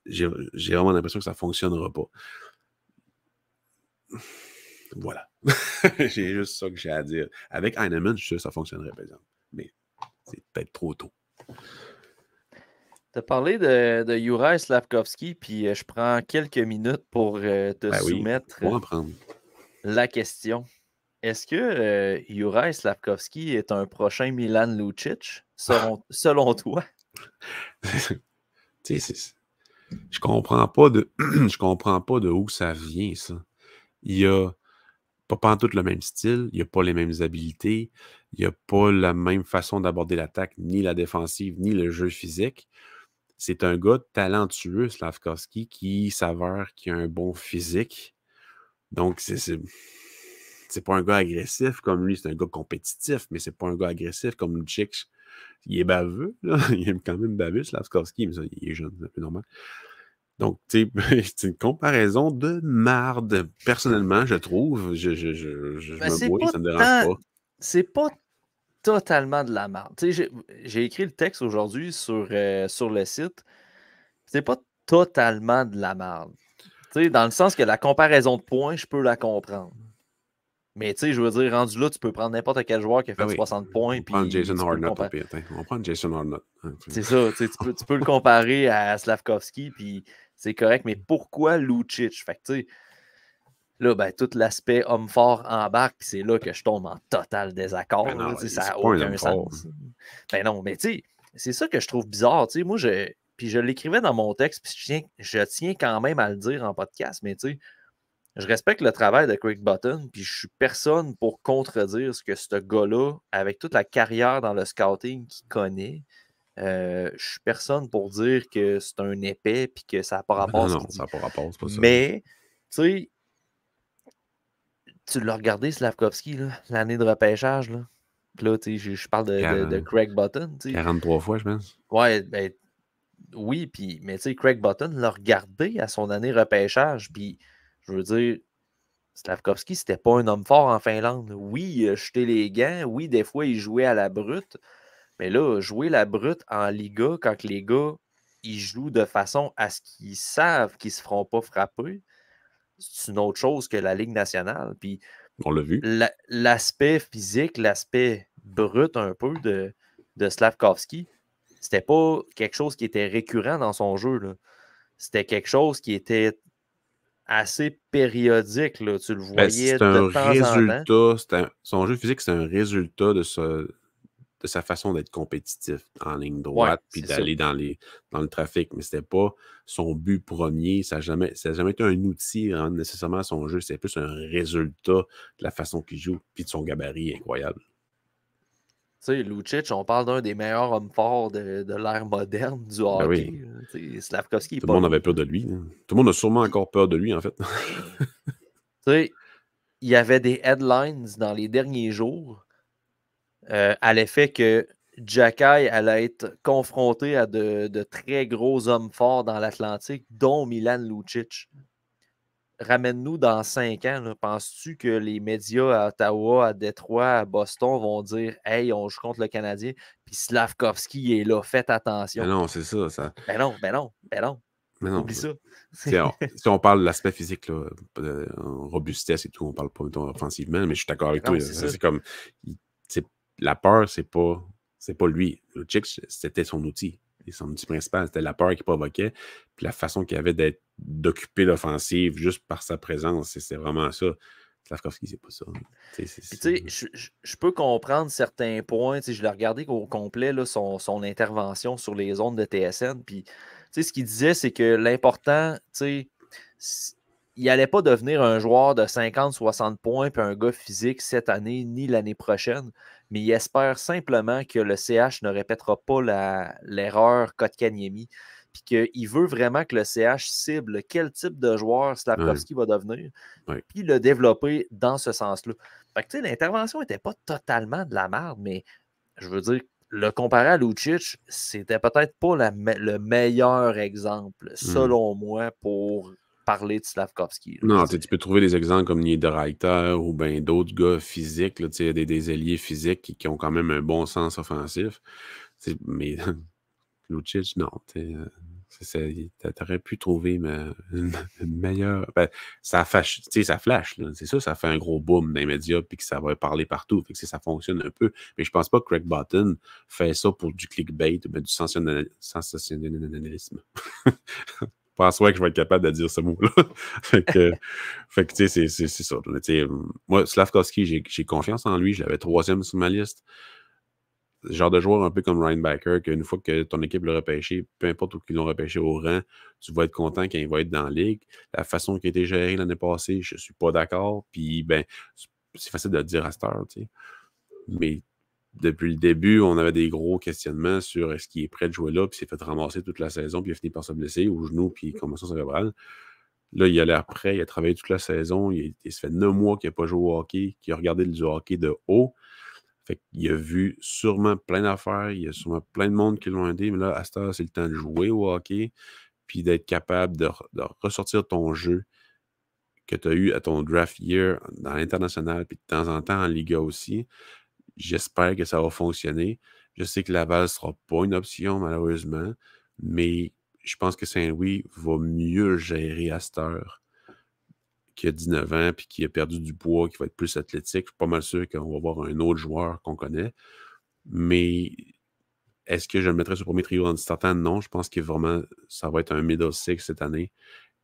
J'ai vraiment l'impression que ça fonctionnera pas. Voilà. J'ai juste ça que j'ai à dire. Avec Heinemann, je suis sûr que ça fonctionnerait, par exemple. Mais c'est peut-être trop tôt. Tu as parlé de Juraj Slavkovski, puis je prends quelques minutes pour te soumettre la question. Est-ce que Juraj Slavkovski est un prochain Milan Lucic, selon toi? Je comprends pas de où ça vient, ça. Il a pas pantoute le même style, il n'a pas les mêmes habilités, il n'a pas la même façon d'aborder l'attaque, ni la défensive, ni le jeu physique. C'est un gars talentueux, Slavkovski, qui s'avère qu'il a un bon physique. Donc, c'est pas un gars agressif comme lui, c'est un gars compétitif, mais c'est pas un gars agressif comme Lucic. Il est baveux, là. Il est quand même baveux, Slavkovski, mais ça, il est jeune, c'est un peu normal. Donc, tu sais, c'est une comparaison de marde. Personnellement, je trouve. Je me bouille, ça ne me dérange pas. C'est pas totalement de la marde. Tu sais, j'ai écrit le texte aujourd'hui sur le site. C'est pas totalement de la marde. Tu sais, dans le sens que la comparaison de points, je peux la comprendre. Mais tu sais, je veux dire, rendu là, tu peux prendre n'importe quel joueur qui a fait 60 points. On prend Jason Harnett. On prend Jason Harnett. C'est ça, tu peux le comparer à Slavkovski, puis c'est correct, mais pourquoi Lucic? Fait que tu sais, là, ben, tout l'aspect homme fort embarque, puis c'est là que je tombe en total désaccord. Ben non, ça n'a aucun sens. Ben non, mais tu sais, c'est ça que je trouve bizarre. Tu sais, moi, puis je l'écrivais dans mon texte, puis je tiens quand même à le dire en podcast, mais tu sais, je respecte le travail de Craig Button, puis je suis personne pour contredire ce que ce gars-là, avec toute la carrière dans le scouting qu'il connaît, je suis personne pour dire que c'est un épais puis que ça n'a pas rapport. Non, ça n'a pas rapport, c'est pas ça. Mais, tu sais, tu l'as regardé, Slavkovski, l'année de repêchage, là. Puis là, tu sais, je parle de Craig Button. 43 fois, je pense. Ouais, ben, oui, mais tu sais, Craig Button l'a regardé à son année repêchage, puis je veux dire, Slavkovski, c'était pas un homme fort en Finlande. Oui, il a jeté les gants. Oui, des fois, il jouait à la brute. Mais là, jouer la brute en Liga, quand les gars, ils jouent de façon à ce qu'ils savent qu'ils ne se feront pas frapper, c'est une autre chose que la Ligue nationale. Puis, on l'a vu. L'aspect physique, l'aspect brut un peu de Slavkovski, c'était pas quelque chose qui était récurrent dans son jeu, là. C'était quelque chose qui était assez périodique, là. Tu le voyais de temps en temps. Son jeu physique, c'est un résultat de sa façon d'être compétitif en ligne droite, puis d'aller dans le trafic. Mais c'était pas son but premier. Ça n'a jamais été un outil nécessairement à son jeu. C'était plus un résultat de la façon qu'il joue, puis de son gabarit incroyable. Tu sais, Lucic, on parle d'un des meilleurs hommes forts de l'ère moderne du hockey. Oui. Slavkovski. Tout le monde avait peur de lui. Hein. Tout le monde a sûrement encore peur de lui, en fait. Tu sais, il y avait des headlines dans les derniers jours à l'effet que Jacky allait être confronté à de très gros hommes forts dans l'Atlantique, dont Milan Lucic. ramène-nous dans 5 ans. Là. Penses-tu que les médias à Ottawa, à Détroit, à Boston vont dire « Hey, on joue contre le Canadien, puis Slavkovski est là, faites Mais attention. non, c'est ça. » Ben non, ben non, ben non. Mais non. Oublie ça. Si on parle de l'aspect physique, là, robustesse et tout, on parle pas offensivement, mais je suis d'accord avec toi. C'est comme la peur, c'est pas lui. Le Chick, c'était son outil. Et son outil principal, c'était la peur qu'il provoquait, puis la façon qu'il avait d'occuper l'offensive juste par sa présence. C'est vraiment ça. Slavkovski, c'est pas ça. Je peux comprendre certains points. Je l'ai regardé au complet, là, son intervention sur les zones de TSN. Puis, ce qu'il disait, c'est que l'important, il n'allait pas devenir un joueur de 50-60 points puis un gars physique cette année ni l'année prochaine. Mais il espère simplement que le CH ne répétera pas l'erreur Kotkaniemi. Puis qu'il veut vraiment que le CH cible quel type de joueur Slavkovski va devenir, puis le développer dans ce sens-là. Fait que, l'intervention n'était pas totalement de la merde, mais je veux dire, le comparer à Lucic, c'était peut-être pas le meilleur exemple, selon moi, pour parler de Slavkovski. Non, tu peux trouver des exemples comme Niederreiter ou bien d'autres gars physiques, là, des ailiers physiques qui ont quand même un bon sens offensif. Mais Lucic, non. T'aurais pu trouver une meilleure. Ben, ça flash, là. C'est ça, ça fait un gros boom dans les médias puis que ça va parler partout. Fait que ça fonctionne un peu. Mais je pense pas que Craig Button fait ça pour du clickbait ou du sensationnalisme. Je pense que je vais être capable de dire ce mot-là. fait que tu sais, c'est ça. Moi, Slavkovski, j'ai confiance en lui. Je l'avais 3e sur ma liste. Ce genre de joueur un peu comme Ryan Baker, qu'une fois que ton équipe l'a repêché, peu importe où ils l'ont repêché au rang, tu vas être content quand il va être dans la ligue. La façon qui a été gérée l'année passée, je suis pas d'accord. Puis, c'est facile de le dire à cette heure, tu sais. Mais depuis le début, on avait des gros questionnements sur est-ce qu'il est prêt de jouer là, puis il s'est fait ramasser toute la saison, puis il a fini par se blesser au genou, puis commotion cérébrale. Là, il a l'air prêt, il a travaillé toute la saison, il se fait 9 mois qu'il n'a pas joué au hockey, qu'il a regardé du hockey de haut. Fait qu'il a vu sûrement plein d'affaires, il y a sûrement plein de monde qui l'ont aidé, mais là, à cette heure, c'est le temps de jouer au hockey, puis d'être capable de ressortir ton jeu que tu as eu à ton draft year dans l'international, puis de temps en temps en Liga aussi. J'espère que ça va fonctionner. Je sais que Laval ne sera pas une option, malheureusement, mais je pense que Saint-Louis va mieux gérer à cette heure qui a 19 ans puis qui a perdu du poids, qui va être plus athlétique. Je suis pas mal sûr qu'on va voir un autre joueur qu'on connaît. Mais est-ce que je le mettrais sur le premier trio en startant? Non, je pense que vraiment, ça va être un middle six cette année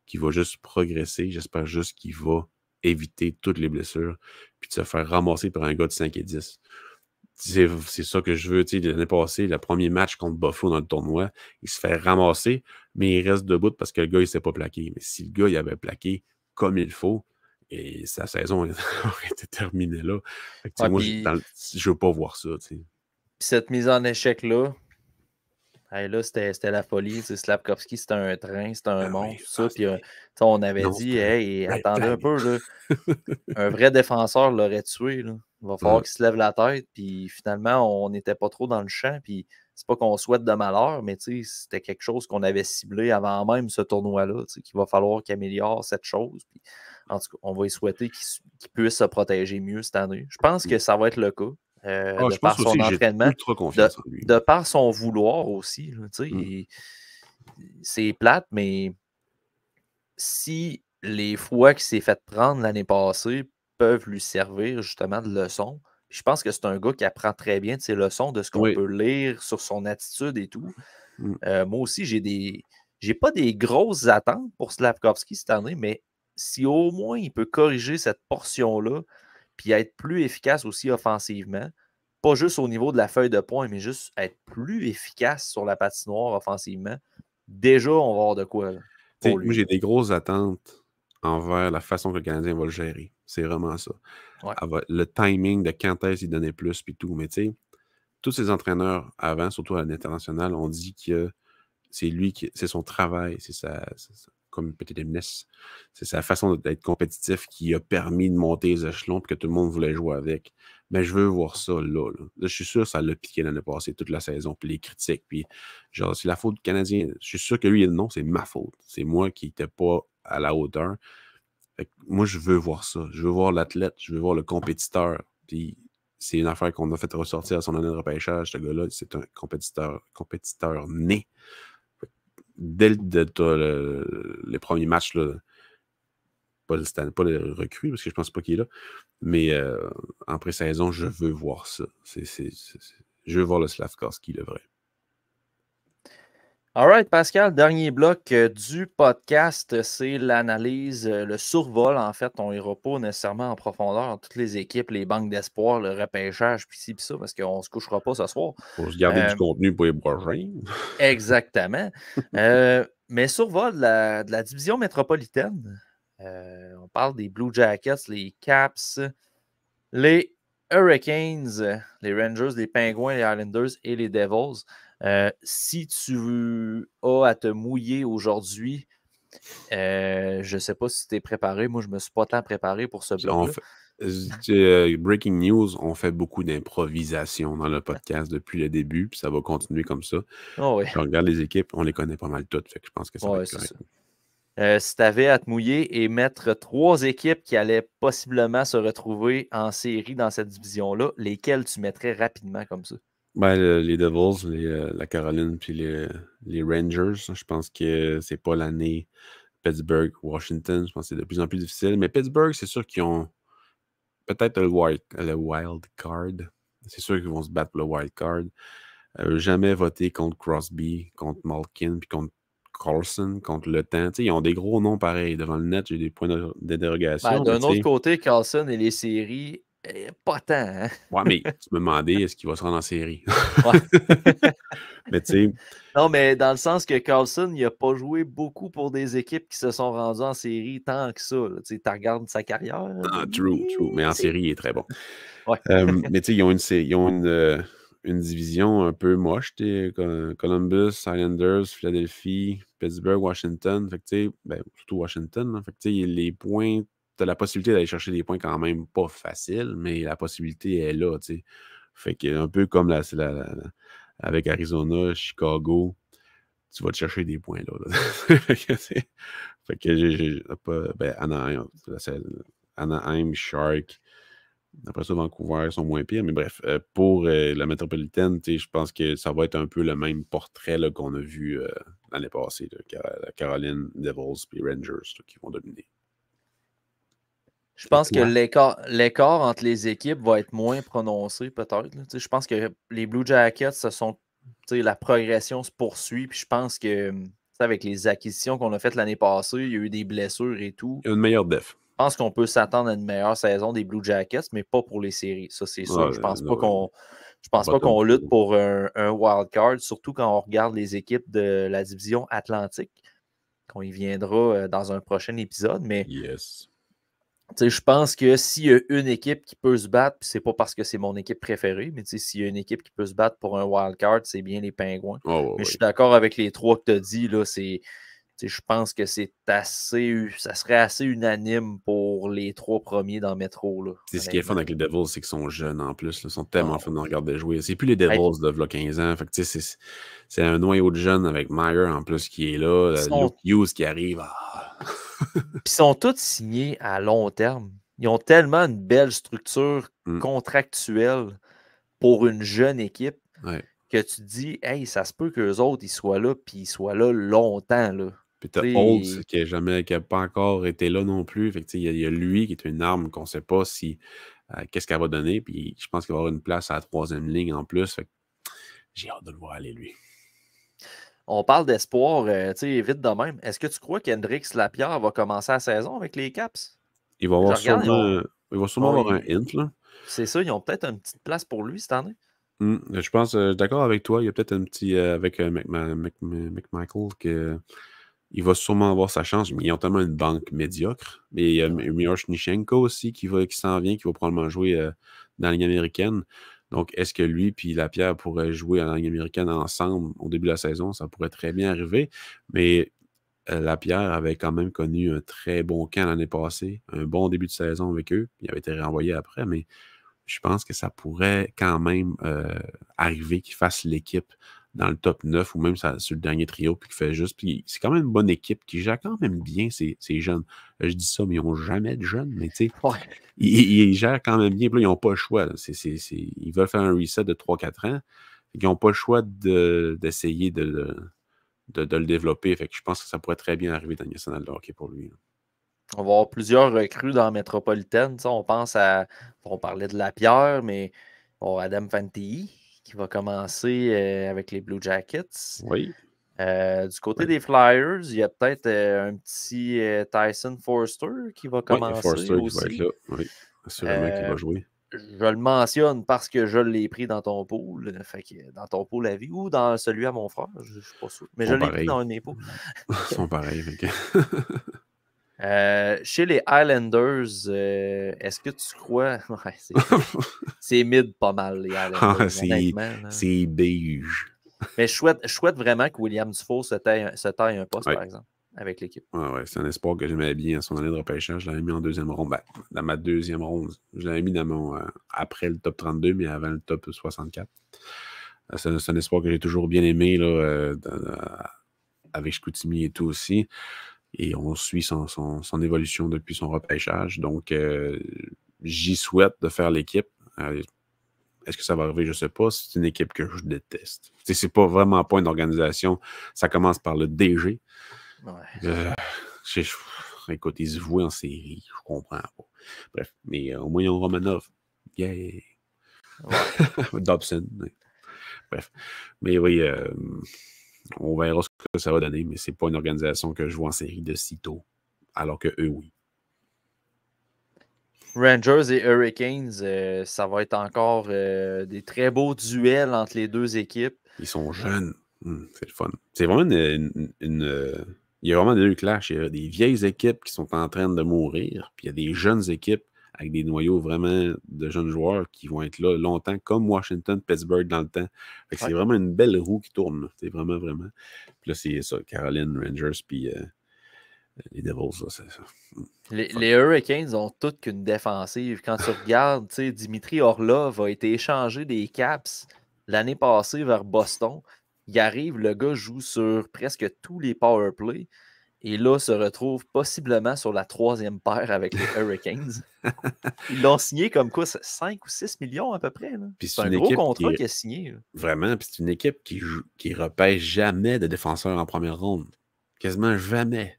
qui va juste progresser. J'espère juste qu'il va éviter toutes les blessures puis de se faire ramasser par un gars de 5 et 10. C'est ça que je veux. L'année passée, le premier match contre Buffalo dans le tournoi, il se fait ramasser, mais il reste debout parce que le gars, il ne s'est pas plaqué. Mais si le gars, il avait plaqué comme il faut, et sa saison aurait été terminée là. Fait que, moi, je veux pas voir ça. Puis cette mise en échec-là, là, c'était la folie. Slavkovski, c'était un train, c'était un monstre. Puis on avait dit, hey, attendez un peu, là. Un vrai défenseur l'aurait tué. Là. Il va falloir qu'il se lève la tête. Puis finalement, on n'était pas trop dans le champ. Puis c'est pas qu'on souhaite de malheur, mais c'était quelque chose qu'on avait ciblé avant même ce tournoi-là. Qu'il va falloir qu'il améliore cette chose. Puis, en tout cas, on va y souhaiter qu'il puisse se protéger mieux cette année. Je pense que ça va être le cas. De par son entraînement, de par son vouloir aussi. Là, c'est plate, mais si les fois qu'il s'est fait prendre l'année passée peuvent lui servir justement de leçon, je pense que c'est un gars qui apprend très bien de ses leçons, de ce qu'on peut lire sur son attitude et tout. Moi aussi, j'ai pas des grosses attentes pour Slavkovski cette année, mais si au moins il peut corriger cette portion-là, puis être plus efficace aussi offensivement, pas juste au niveau de la feuille de points, mais juste être plus efficace sur la patinoire offensivement, déjà, on va avoir de quoi. Là, moi, j'ai des grosses attentes envers la façon que le Canadien va le gérer. C'est vraiment ça. Ouais. Le timing de quand est-ce qu'il donnait plus, puis tout. Mais tu sais, tous ces entraîneurs avant, surtout à l'international, ont dit que c'est lui c'est son travail, c'est comme Petit Emness, c'est sa façon d'être compétitif qui a permis de monter les échelons et que tout le monde voulait jouer avec. Mais je veux voir ça là. Je suis sûr que ça l'a piqué l'année passée, toute la saison, puis les critiques, puis genre, c'est la faute du Canadien. Je suis sûr que lui, non, c'est ma faute. C'est moi qui n'étais pas à la hauteur. Moi, je veux voir ça. Je veux voir l'athlète, je veux voir le compétiteur. Puis c'est une affaire qu'on a fait ressortir à son année de repêchage. Ce gars-là, c'est un compétiteur né. Dès les premiers matchs, là, pas le recrue, parce que je pense pas qu'il est là, mais en pré-saison, je veux voir ça. Je veux voir le Slavkovski, le vrai. All right, Pascal, dernier bloc du podcast, c'est l'analyse, le survol. En fait, on n'ira pas nécessairement en profondeur dans toutes les équipes, les banques d'espoir, le repêchage, puis ci, puis ça, parce qu'on ne se couchera pas ce soir. Faut se garder du contenu pour les prochains. Exactement. Mais survol de la division métropolitaine, on parle des Blue Jackets, les Caps, les Hurricanes, les Rangers, les Penguins, les Islanders et les Devils. Si tu as à te mouiller aujourd'hui, je ne sais pas si tu es préparé. Moi, je ne me suis pas tant préparé pour ce bloc-là. Breaking news, on fait beaucoup d'improvisation dans le podcast depuis le début, puis ça va continuer comme ça. Oh oui. Je regarde les équipes, on les connaît pas mal toutes, fait que je pense que ça va être correct. Si tu avais à te mouiller et mettre 3 équipes qui allaient possiblement se retrouver en série dans cette division-là, lesquelles tu mettrais rapidement comme ça? Ben, les Devils, la Caroline puis les Rangers, je pense que c'est pas l'année Pittsburgh, Washington, je pense que c'est de plus en plus difficile. Mais Pittsburgh, c'est sûr qu'ils ont peut-être le wild card. C'est sûr qu'ils vont se battre pour le wild card. Jamais voté contre Crosby, contre Malkin, puis contre Carlson, contre Le Temps. Ils ont des gros noms pareils. Devant le net, j'ai des points de dérogation. D'un autre côté, Carlson et les séries, pas tant. Hein? Ouais, mais tu me demandais, est-ce qu'il va se rendre en série? Ouais. Mais tu sais. Non, mais dans le sens que Carlson, il n'a pas joué beaucoup pour des équipes qui se sont rendues en série tant que ça. Tu regardes sa carrière. True. Mais en série, il est très bon. Ouais. Mais tu sais, ils ont une division un peu moche. Columbus, Islanders, Philadelphie, Pittsburgh, Washington. Fait que tu sais, surtout Washington. Là, fait que tu sais, les points, tu as la possibilité d'aller chercher des points quand même pas facile, mais la possibilité est là. Tu sais. Fait que un peu comme avec Arizona, Chicago, tu vas te chercher des points là. Fait que j'ai pas. Anaheim, Shark. Après ça, Vancouver sont moins pires. Mais bref, pour la métropolitaine, je pense que ça va être un peu le même portrait là, qu'on a vu l'année passée. La Caroline, Devils et Rangers là, qui vont dominer. Je pense que l'écart entre les équipes va être moins prononcé, peut-être. Je pense que les Blue Jackets, la progression se poursuit. Puis je pense que avec les acquisitions qu'on a faites l'année passée, il y a eu des blessures et tout. Il y a une meilleure def. Je pense qu'on peut s'attendre à une meilleure saison des Blue Jackets, mais pas pour les séries. Ça, c'est sûr. Je pense pas qu'on lutte pour un wild card, surtout quand on regarde les équipes de la division Atlantique, qu'on y viendra dans un prochain épisode. Mais yes. Je pense que s'il y a une équipe qui peut se battre, puis c'est pas parce que c'est mon équipe préférée, mais s'il y a une équipe qui peut se battre pour un wild card, c'est bien les Pingouins. Mais je suis d'accord avec les 3 que tu as dit, là, je pense que ça serait assez unanime pour les 3 premiers dans le métro. Là, ce qui est fun avec les Devils, c'est qu'ils sont jeunes en plus. Ils sont tellement fun de regarder jouer. C'est plus les Devils de 15 ans. Fait que, c'est un noyau de jeunes avec Meyer en plus qui est là. Luke Hughes qui arrive. Ils sont tous signés à long terme. Ils ont tellement une belle structure contractuelle pour une jeune équipe que tu te dis, hey, ça se peut qu'eux autres, ils soient là, puis ils soient là longtemps. Là. Puis t'as Holtz qui n'a pas encore été là non plus. Fait que, il y a lui qui est une arme qu'on ne sait pas si qu'est-ce qu'elle va donner. Puis je pense qu'il va avoir une place à la 3e ligne en plus. Fait que, j'ai hâte de le voir aller, lui. On parle d'espoir, vite de même. Est-ce que tu crois qu'Hendrix Lapierre va commencer la saison avec les Caps? Il va avoir sûrement avoir un hint. Là. C'est ça, ils ont peut-être une petite place pour lui cette année. Je pense, d'accord avec toi, il y a peut-être un petit, avec McMichael, qu'il va sûrement avoir sa chance, mais ils ont tellement une banque médiocre. Mais il y a Miroshnichenko aussi qui s'en vient, qui va probablement jouer dans la Ligue américaine. Donc, est-ce que lui et Lapierre pourraient jouer en Ligue américaine ensemble au début de la saison? Ça pourrait très bien arriver. Mais Lapierre avait quand même connu un très bon camp l'année passée, un bon début de saison avec eux. Il avait été renvoyé après, mais je pense que ça pourrait quand même arriver qu'il fasse l'équipe dans le top 9 ou même sur le dernier trio, puis qui fait juste. Puis c'est quand même une bonne équipe qui gère quand même bien ces jeunes. Je dis ça, mais ils n'ont jamais de jeunes, mais tu sais, ils gèrent quand même bien. Puis là, ils n'ont pas le choix. Ils veulent faire un reset de 3-4 ans. Ils n'ont pas le choix d'essayer de le développer. Fait que je pense que ça pourrait très bien arriver dans le national de hockey pour lui. On va avoir plusieurs recrues dans la métropolitaine. On parlait de Lapierre, mais Adam Fantilli qui va commencer avec les Blue Jackets. Oui. Du côté des Flyers, il y a peut-être un petit Tyson Forster qui va commencer Forster aussi. Qui va être là. Oui, assurément qu'il va jouer. Je le mentionne parce que je l'ai pris dans ton pool. Fait que dans ton pool à vie ou dans celui à mon frère, je ne suis pas sûr. Mais je l'ai pris dans un de mes pools. Ils sont pareils. Chez les Islanders, est-ce que tu crois... Ouais, c'est mid pas mal, les Islanders. C'est beige. Mais je souhaite vraiment que William Dufault se taille un poste, par exemple, avec l'équipe. Ouais, c'est un espoir que j'aimais bien à son année de repêchage. Je l'avais mis en deuxième ronde. Ben, dans ma deuxième ronde. Je l'avais mis dans après le top 32, mais avant le top 64. C'est un espoir que j'ai toujours bien aimé là, avec Chicoutimi et tout aussi. Et on suit son évolution depuis son repêchage. Donc, j'y souhaite de faire l'équipe. Est-ce que ça va arriver? Je ne sais pas. C'est une équipe que je déteste. C'est pas vraiment pas une organisation. Ça commence par le DG. Ouais. Écoute, ils se vouent en série. Je comprends pas. Bref, mais au moins, ils ont Romanov. Yeah! Ouais. Dobson. Ouais. Bref. Mais oui, on verra ce que ça va donner, mais c'est pas une organisation que je vois en série de sitôt. Alors que eux, oui. Rangers et Hurricanes, ça va être encore des très beaux duels entre les deux équipes. Ils sont jeunes. C'est le fun. C'est vraiment il y a vraiment deux clashs. Il y a des vieilles équipes qui sont en train de mourir, puis il y a des jeunes équipes avec des noyaux vraiment de jeunes joueurs qui vont être là longtemps, comme Washington, Pittsburgh dans le temps. Fait que c'est vraiment une belle roue qui tourne. C'est vraiment, vraiment. Puis là, c'est ça, Caroline, Rangers, puis les Devils, là, c'est ça. Les Hurricanes ont toutes qu'une défensive. Quand tu regardes, Dimitri Orlov a été échangé des Caps l'année passée vers Boston. Il arrive, le gars joue sur presque tous les power plays. Et là, se retrouve possiblement sur la troisième paire avec les Hurricanes. Ils l'ont signé comme quoi, 5 ou 6 millions à peu près. C'est un gros contrat qu'il a signé. Là. Vraiment, puis c'est une équipe qui repêche jamais de défenseurs en première ronde. Quasiment jamais.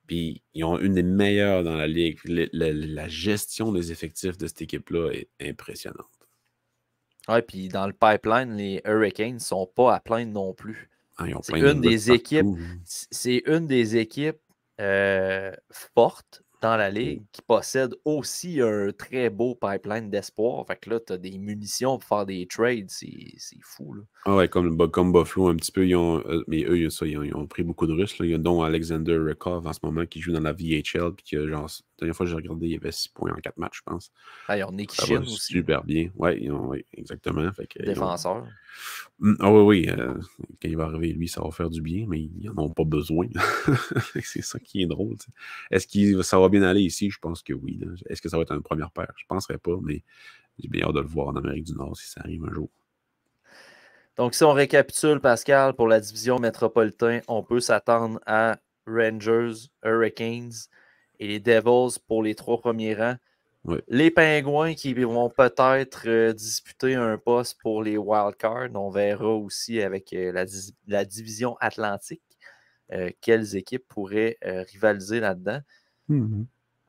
Puis ils ont une des meilleures dans la ligue. La gestion des effectifs de cette équipe-là est impressionnante. Oui, puis dans le pipeline, les Hurricanes ne sont pas à plaindre non plus. C'est une des équipes fortes dans la ligue qui possèdent aussi un très beau pipeline d'espoir. Fait que là, tu as des munitions pour faire des trades. C'est fou. Là. Ah ouais, comme Buffalo un petit peu. Mais eux, ils ont pris beaucoup de Russes. Là. Il y a dont Alexander Rekov en ce moment qui joue dans la VHL. Puis que, genre, la dernière fois que j'ai regardé, il y avait 6 points en 4 matchs, je pense. Ah, ils ont Nikishin aussi. Super bien. Oui, exactement. Fait que, défenseur. Oui. Quand il va arriver, lui, ça va faire du bien, mais ils n'en ont pas besoin. C'est ça qui est drôle. T'sais. Est-ce que ça va bien aller ici? Je pense que oui. Là. Est-ce que ça va être une première paire? Je ne penserais pas, mais j'ai bien hâte de le voir en Amérique du Nord si ça arrive un jour. Donc, si on récapitule, Pascal, pour la division métropolitaine, on peut s'attendre à Rangers, Hurricanes et les Devils pour les 3 premiers rangs. Oui. Les Pingouins qui vont peut-être disputer un poste pour les wildcards. On verra aussi avec la division Atlantique quelles équipes pourraient rivaliser là-dedans. Mm-hmm.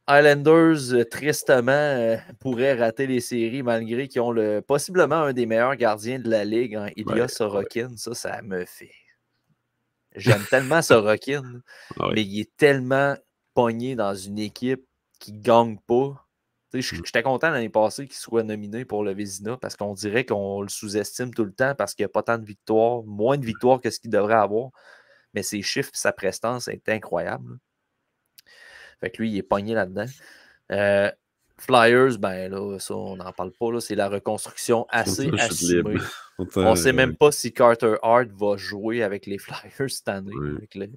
Islanders, tristement, pourraient rater les séries malgré qu'ils ont possiblement un des meilleurs gardiens de la ligue, hein, Ilya Sorokin. Ouais. Ça me fait... J'aime tellement Sorokin, mais il est tellement pogné dans une équipe qui ne gagne pas. J'étais content l'année passée qu'il soit nominé pour le Vézina parce qu'on dirait qu'on le sous-estime tout le temps parce qu'il n'y a pas tant de victoires, moins de victoires que ce qu'il devrait avoir. Mais ses chiffres et sa prestance est incroyable. Fait que lui, il est pogné là-dedans. Flyers, ben là, ça, on n'en parle pas. Là, c'est la reconstruction assez assumée. On ne sait même pas si Carter Hart va jouer avec les Flyers cette année. Oui.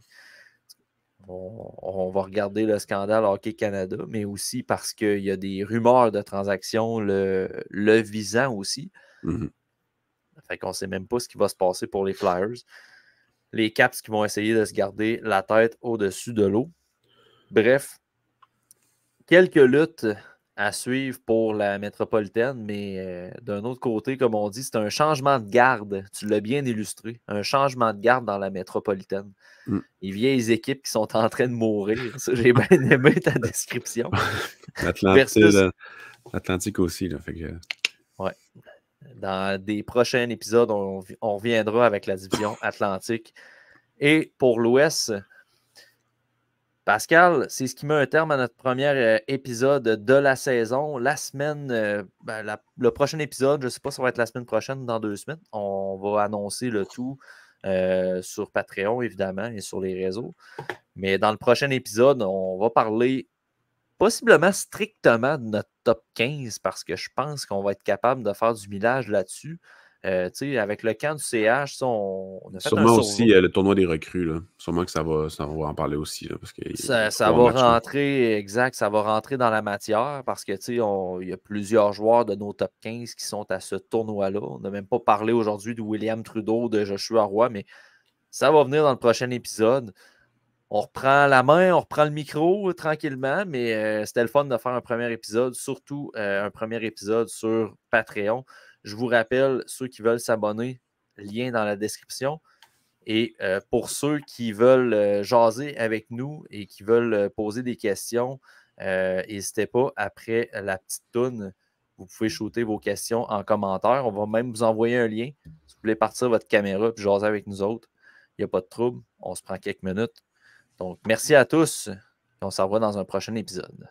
On va regarder le scandale Hockey Canada, mais aussi parce qu'il y a des rumeurs de transactions le visant aussi. Mm-hmm. Fait qu'on ne sait même pas ce qui va se passer pour les Flyers. Les Caps qui vont essayer de se garder la tête au-dessus de l'eau. Bref, quelques luttes à suivre pour la métropolitaine, mais d'un autre côté, comme on dit, c'est un changement de garde. Tu l'as bien illustré. Un changement de garde dans la métropolitaine. Les vieilles équipes qui sont en train de mourir. Ça, j'ai bien aimé ta description. L'Atlantique aussi. Là, fait que... Ouais. Dans des prochains épisodes, on reviendra avec la division Atlantique. Et pour l'Ouest, Pascal, c'est ce qui met un terme à notre premier épisode de la saison. La semaine, le prochain épisode, je ne sais pas si ça va être la semaine prochaine ou dans 2 semaines. On va annoncer le tout sur Patreon, évidemment, et sur les réseaux. Mais dans le prochain épisode, on va parler possiblement strictement de notre top 15 parce que je pense qu'on va être capable de faire du millage là-dessus. Avec le camp du CH, on a fait sûrement aussi le tournoi des recrues. Là. Sûrement que ça va en parler aussi. Là, parce que ça va rentrer, exact, ça va rentrer dans la matière parce que il y a plusieurs joueurs de nos top 15 qui sont à ce tournoi-là. On n'a même pas parlé aujourd'hui de William Trudeau, de Joshua Roy, mais ça va venir dans le prochain épisode. On reprend la main, on reprend le micro tranquillement, mais c'était le fun de faire un premier épisode, surtout un premier épisode sur Patreon. Je vous rappelle, ceux qui veulent s'abonner, lien dans la description. Et pour ceux qui veulent jaser avec nous et qui veulent poser des questions, n'hésitez pas, après la petite toune, vous pouvez shooter vos questions en commentaire. On va même vous envoyer un lien. Si vous voulez partir votre caméra et jaser avec nous autres, il n'y a pas de trouble. On se prend quelques minutes. Donc, merci à tous. Et on se revoit dans un prochain épisode.